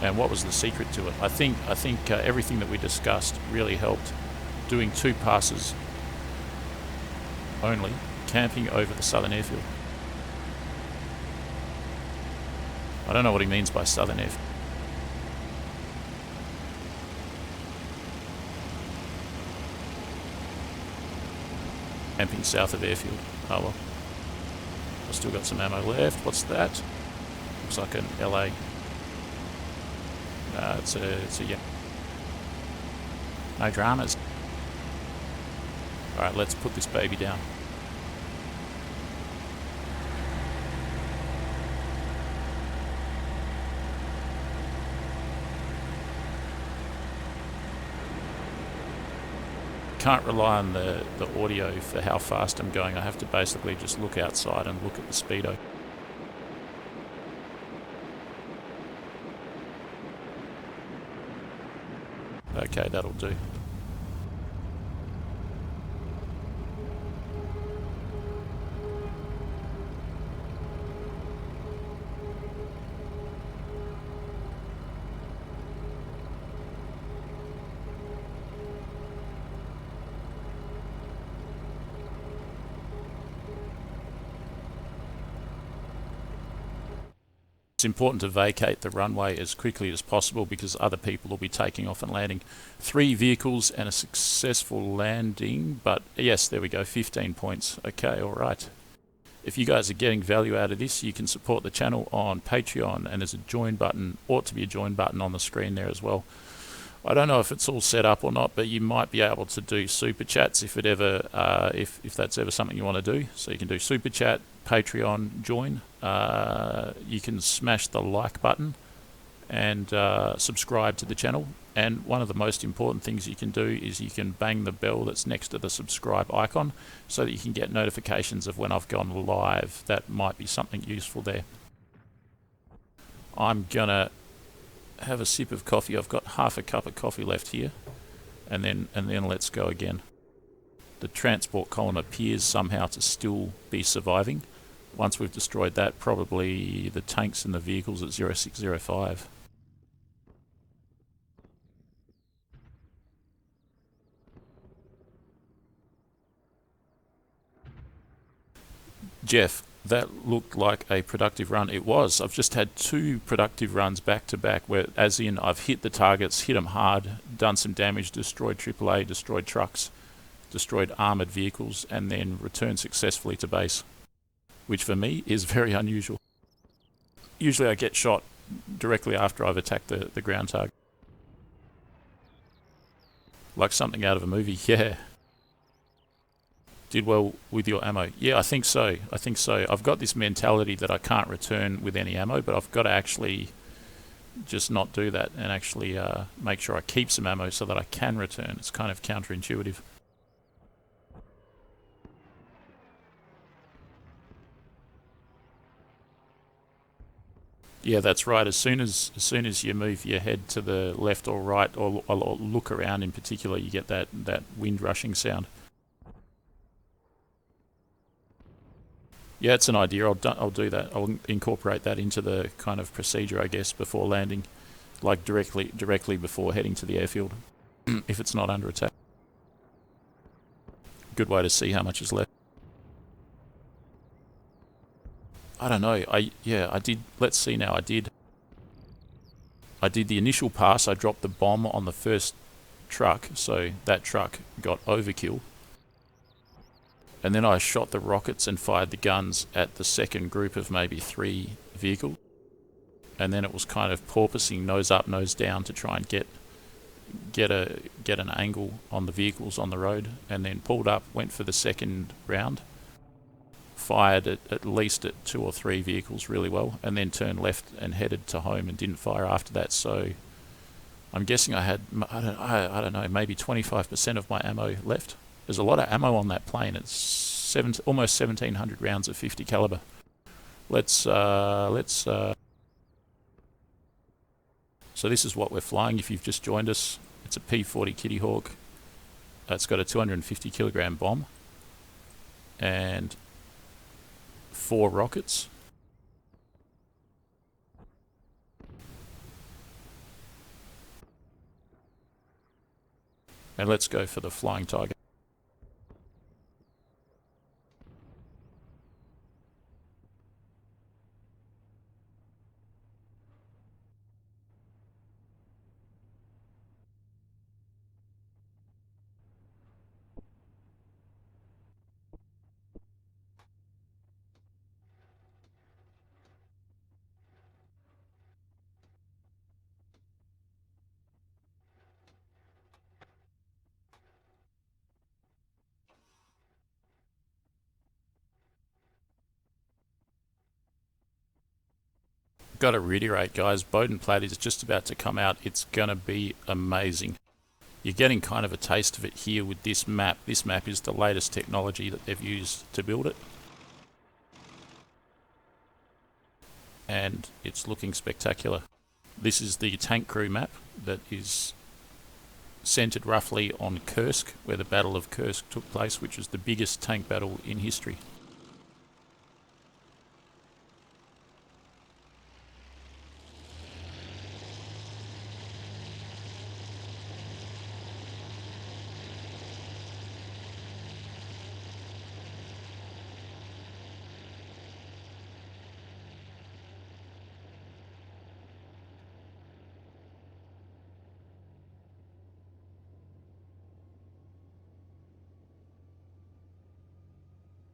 And what was the secret to it? I think everything that we discussed really helped. Doing 2 passes only, camping over the southern airfield. I don't know what he means by southern airfield. Camping south of airfield. Oh well. I've still got some ammo left. What's that? Looks like an LA. It's a yeah. No dramas. Alright, let's put this baby down. Can't rely on the audio for how fast I'm going. I have to basically just look outside and look at the speedo. Okay, that'll do. It's important to vacate the runway as quickly as possible because other people will be taking off and landing. 3 vehicles and a successful landing, but yes, there we go, 15 points. Okay, all right. If you guys are getting value out of this, you can support the channel on Patreon, and there's a join button, ought to be a join button on the screen there as well. I don't know if it's all set up or not, but you might be able to do super chats if it ever, if that's ever something you want to do. So you can do super chat, Patreon, join. You can smash the like button and subscribe to the channel. And one of the most important things you can do is you can bang the bell that's next to the subscribe icon so that you can get notifications of when I've gone live. That might be something useful there. I'm gonna have a sip of coffee. I've got half a cup of coffee left here, and then let's go again. The transport column appears somehow to still be surviving. Once we've destroyed that, probably the tanks and the vehicles at 0605. Jeff, that looked like a productive run. It was. I've just had 2 productive runs back to back, where, as in, I've hit the targets, hit them hard, done some damage, destroyed AAA, destroyed trucks, destroyed armoured vehicles, and then returned successfully to base, which for me is very unusual. Usually I get shot directly after I've attacked the ground target. Like something out of a movie, yeah. Did well with your ammo. Yeah, I think so. I think so. I've got this mentality that I can't return with any ammo, but I've got to actually just not do that and actually make sure I keep some ammo so that I can return. It's kind of counterintuitive. Yeah, that's right. As soon as you move your head to the left or right, or look around in particular, you get that wind rushing sound. Yeah, it's an idea. I'll do that. I'll incorporate that into the kind of procedure, I guess, before landing, like directly before heading to the airfield, if it's not under attack. Good way to see how much is left. I don't know. I did. Let's see now. I did the initial pass. I dropped the bomb on the first truck, so that truck got overkill. And then I shot the rockets and fired the guns at the second group of maybe 3 vehicles. And then it was kind of porpoising nose up, nose down to try and get an angle on the vehicles on the road, and then pulled up, went for the second round, fired at least at 2 or 3 vehicles really well, and then turned left and headed to home and didn't fire after that. So I'm guessing I had, I don't know, maybe 25% of my ammo left. There's a lot of ammo on that plane. It's almost 1,700 rounds of 50 caliber. So this is what we're flying. If you've just joined us, it's a P40 Kitty Hawk. It's got a 250 kilogram bomb and 4 rockets. And let's go for the Flying Tiger. Got to reiterate, guys, Bodenplatte is just about to come out. It's going to be amazing. You're getting kind of a taste of it here with this map. This map is the latest technology that they've used to build it. And it's looking spectacular. This is the tank crew map that is centered roughly on Kursk, where the Battle of Kursk took place, which was the biggest tank battle in history.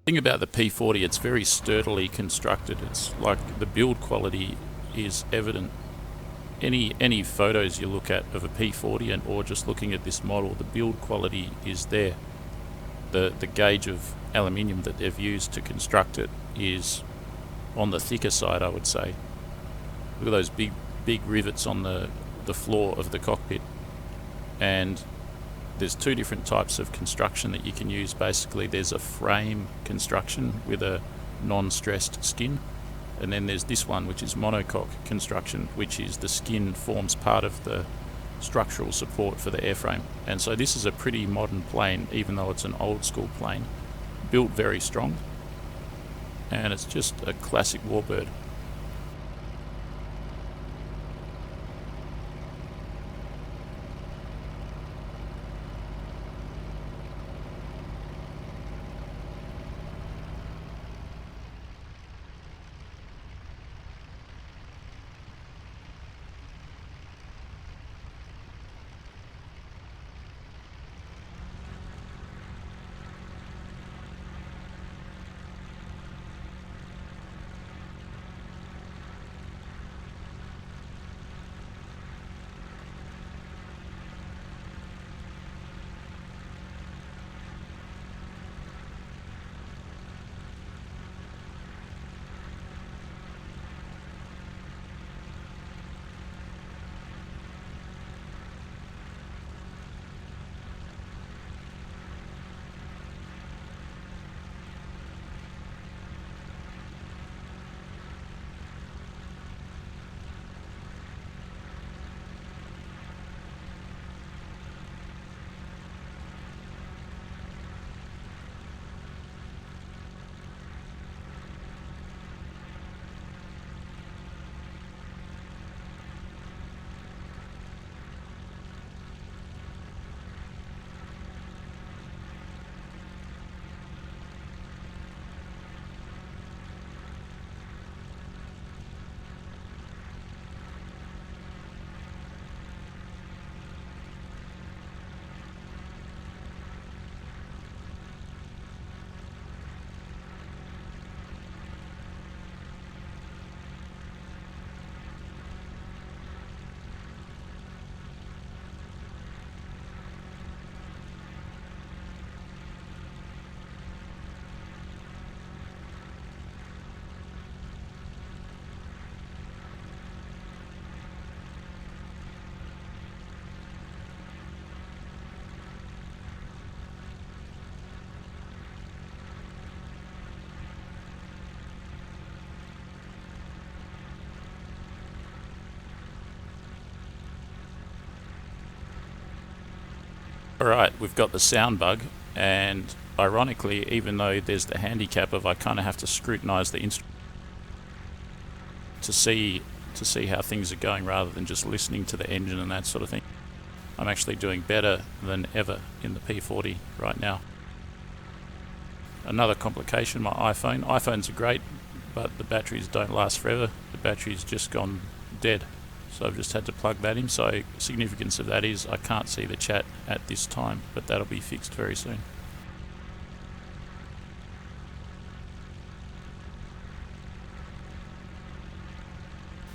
The thing about the P40, it's very sturdily constructed. It's like the build quality is evident. Any photos you look at of a P40 and or just looking at this model, the build quality is there. The gauge of aluminium that they've used to construct it is on the thicker side, I would say. Look at those big rivets on the floor of the cockpit. And there's 2 different types of construction that you can use. Basically, there's a frame construction with a non-stressed skin, and then there's this one, which is monocoque construction, which is the skin forms part of the structural support for the airframe. And so this is a pretty modern plane, even though it's an old school plane, built very strong, and it's just a classic warbird. Alright, we've got the sound bug, and ironically, even though there's the handicap of I kind of have to scrutinise the instrument to see how things are going rather than just listening to the engine and that sort of thing, I'm actually doing better than ever in the P40 right now. Another complication, my iPhones are great, but the batteries don't last forever. The battery's just gone dead. So I've just had to plug that in. So significance of that is I can't see the chat at this time, but that'll be fixed very soon.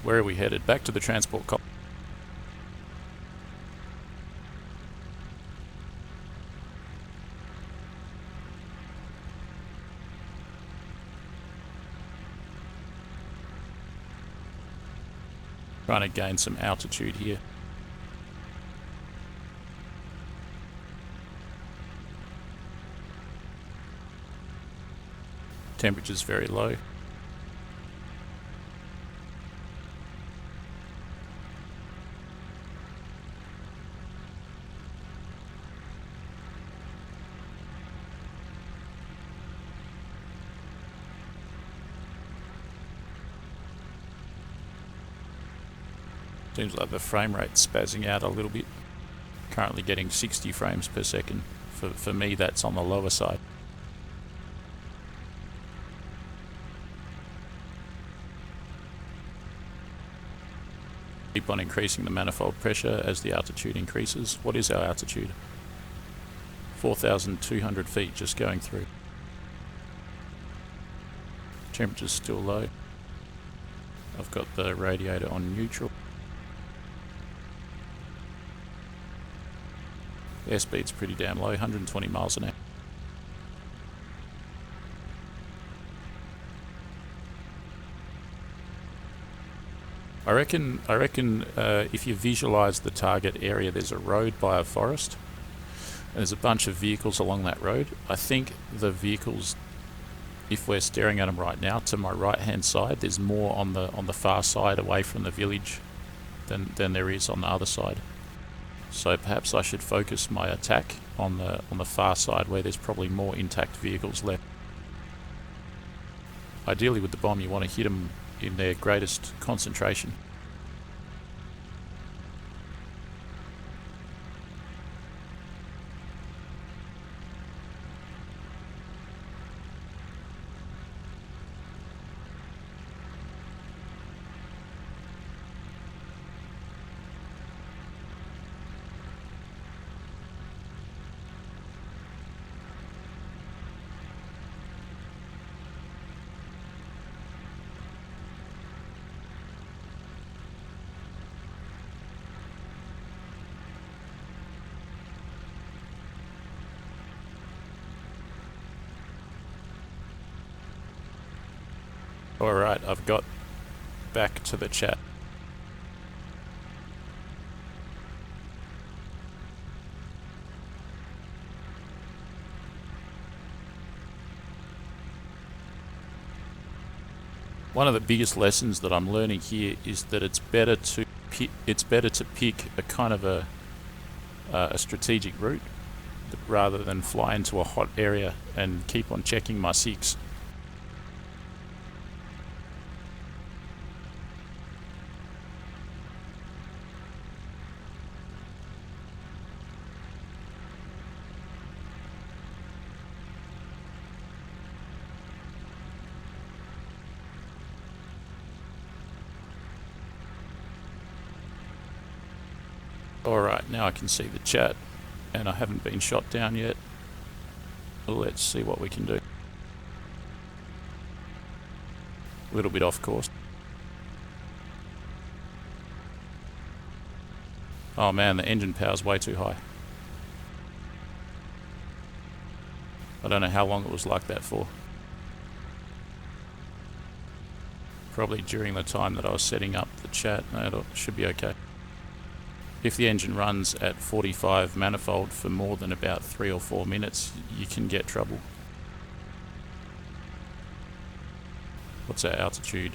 Where are we headed? Back to the transport cop. Trying to gain some altitude here. Temperature's very low. Seems like the frame rate's spazzing out a little bit. Currently getting 60 frames per second. For me, that's on the lower side. Keep on increasing the manifold pressure as the altitude increases. What is our altitude? 4,200 feet just going through. Temperature's still low. I've got the radiator on neutral. Airspeed's pretty damn low, 120 miles an hour. I reckon if you visualise the target area, there's a road by a forest. And there's a bunch of vehicles along that road. I think the vehicles, if we're staring at them right now, to my right hand side, there's more on the far side away from the village than there is on the other side. So perhaps I should focus my attack on the far side where there's probably more intact vehicles left. Ideally with the bomb you want to hit them in their greatest concentration. Alright, I've got back to the chat. One of the biggest lessons that I'm learning here is that it's better to pick a kind of a strategic route rather than fly into a hot area and keep on checking my SIGs. Alright, now I can see the chat, and I haven't been shot down yet. Let's see what we can do. A little bit off course. Oh man, the engine power's way too high. I don't know how long it was like that for. Probably during the time that I was setting up the chat. No, it should be okay. If the engine runs at 45 manifold for more than about 3 or 4 minutes, you can get trouble. What's our altitude?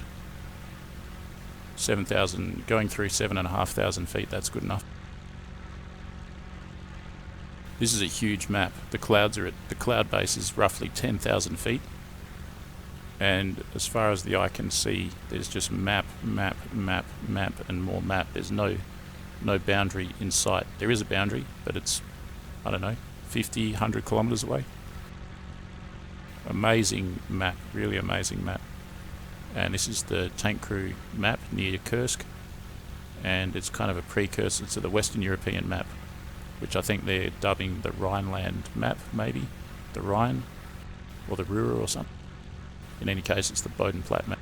7,000, going through 7,500 feet, that's good enough. This is a huge map. The cloud base is roughly 10,000 feet, and as far as the eye can see, there's just map, map, map, map, and more map. There's no boundary in sight. There is a boundary, but it's, I don't know, 50, 100 kilometers away. Amazing map, really amazing map. And this is the tank crew map near Kursk, and it's kind of a precursor to the Western European map, which I think they're dubbing the Rhineland map, maybe, the Rhine, or the Ruhr or something. In any case, it's the Bodenplatte map.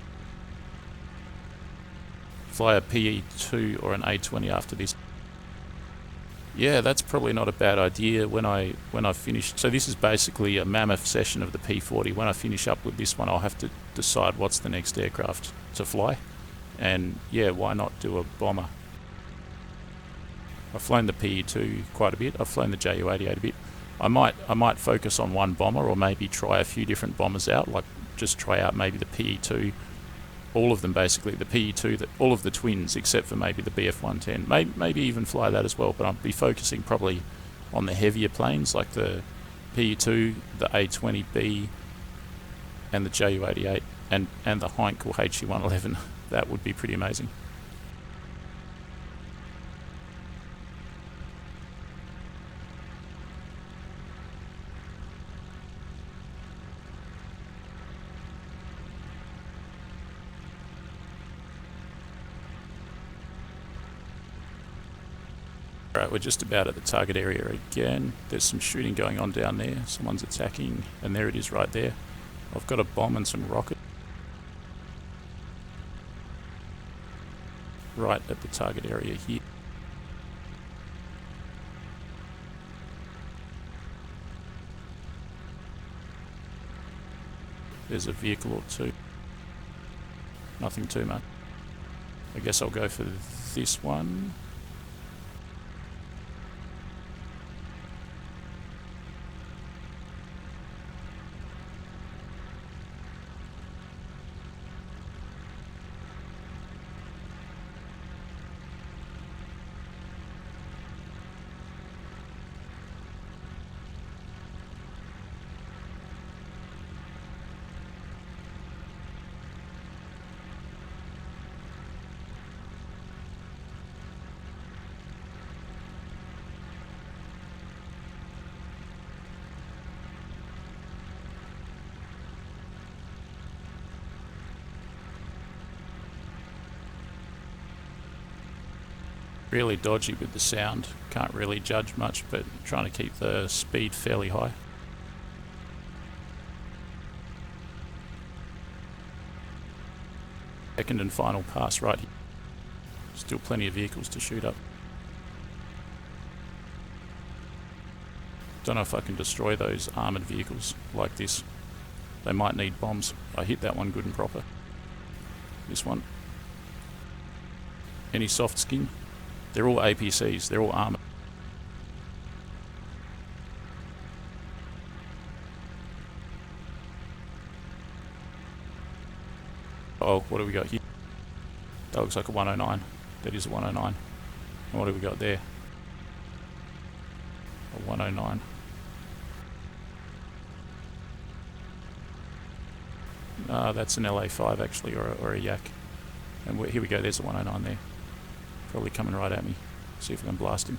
Fly a PE2 or an A20 after this. Yeah, that's probably not a bad idea when I finish. So this is basically a mammoth session of the P40. When I finish up with this one, I'll have to decide what's the next aircraft to fly. And yeah, why not do a bomber? I've flown the PE2 quite a bit. I've flown the Ju-88 a bit. I might focus on one bomber, or maybe try a few different bombers out, like just try out maybe the PE2, all of them basically, the PE2, all of the twins except for maybe the BF-110. Maybe even fly that as well, but I'll be focusing probably on the heavier planes like the PE2, the A20B, and the Ju-88, and the Heinkel HE-111. That would be pretty amazing. Alright, we're just about at the target area again. There's some shooting going on down there. Someone's attacking, and there it is right there. I've got a bomb and some rockets right at the target area here. There's a vehicle or two. Nothing too much. I guess I'll go for this one. Really dodgy with the sound, can't really judge much, but trying to keep the speed fairly high. Second and final pass right here. Still plenty of vehicles to shoot up. Don't know if I can destroy those armoured vehicles like this. They might need bombs. I hit that one good and proper. This one. Any soft skin? They're all APCs, they're all armoured. Oh, what do we got here? That looks like a 109. That is a 109. And what do we got there? A 109. That's an LA5 actually, or a Yak. And here we go, there's a 109 there. Probably coming right at me. See if I can blast him.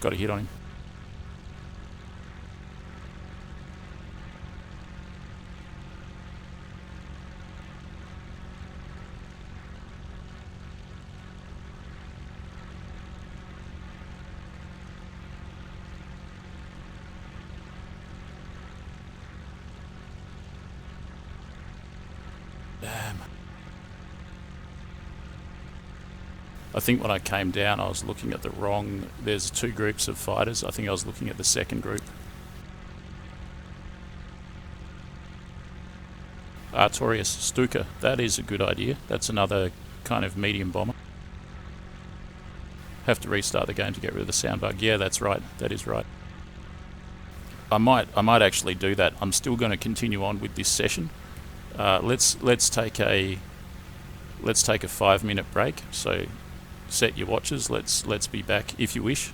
Got a hit on him. Damn. I think when I came down I was looking at the wrong... There's two groups of fighters. I think I was looking at the second group. Artorias Stuka. That is a good idea. That's another kind of medium bomber. Have to restart the game to get rid of the sound bug. Yeah, that's right. That is right. I might actually do that. I'm still going to continue on with this session. Let's take a let's take a 5-minute break. So set your watches. Let's be back, if you wish,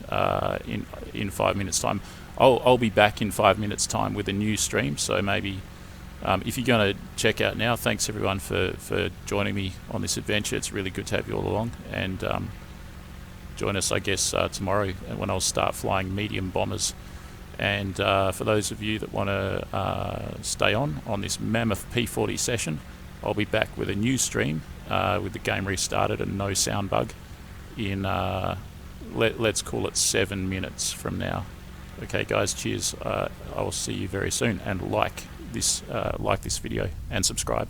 in 5 minutes time. I'll be back in 5 minutes time with a new stream. So maybe if you're going to check out now, thanks everyone for joining me on this adventure. It's really good to have you all along, and join us, I guess, tomorrow when I'll start flying medium bombers. And for those of you that want to stay on this mammoth P40 session, I'll be back with a new stream with the game restarted and no sound bug in let's call it 7 minutes from now. Okay guys, cheers. I'll see you very soon, and like this video and subscribe.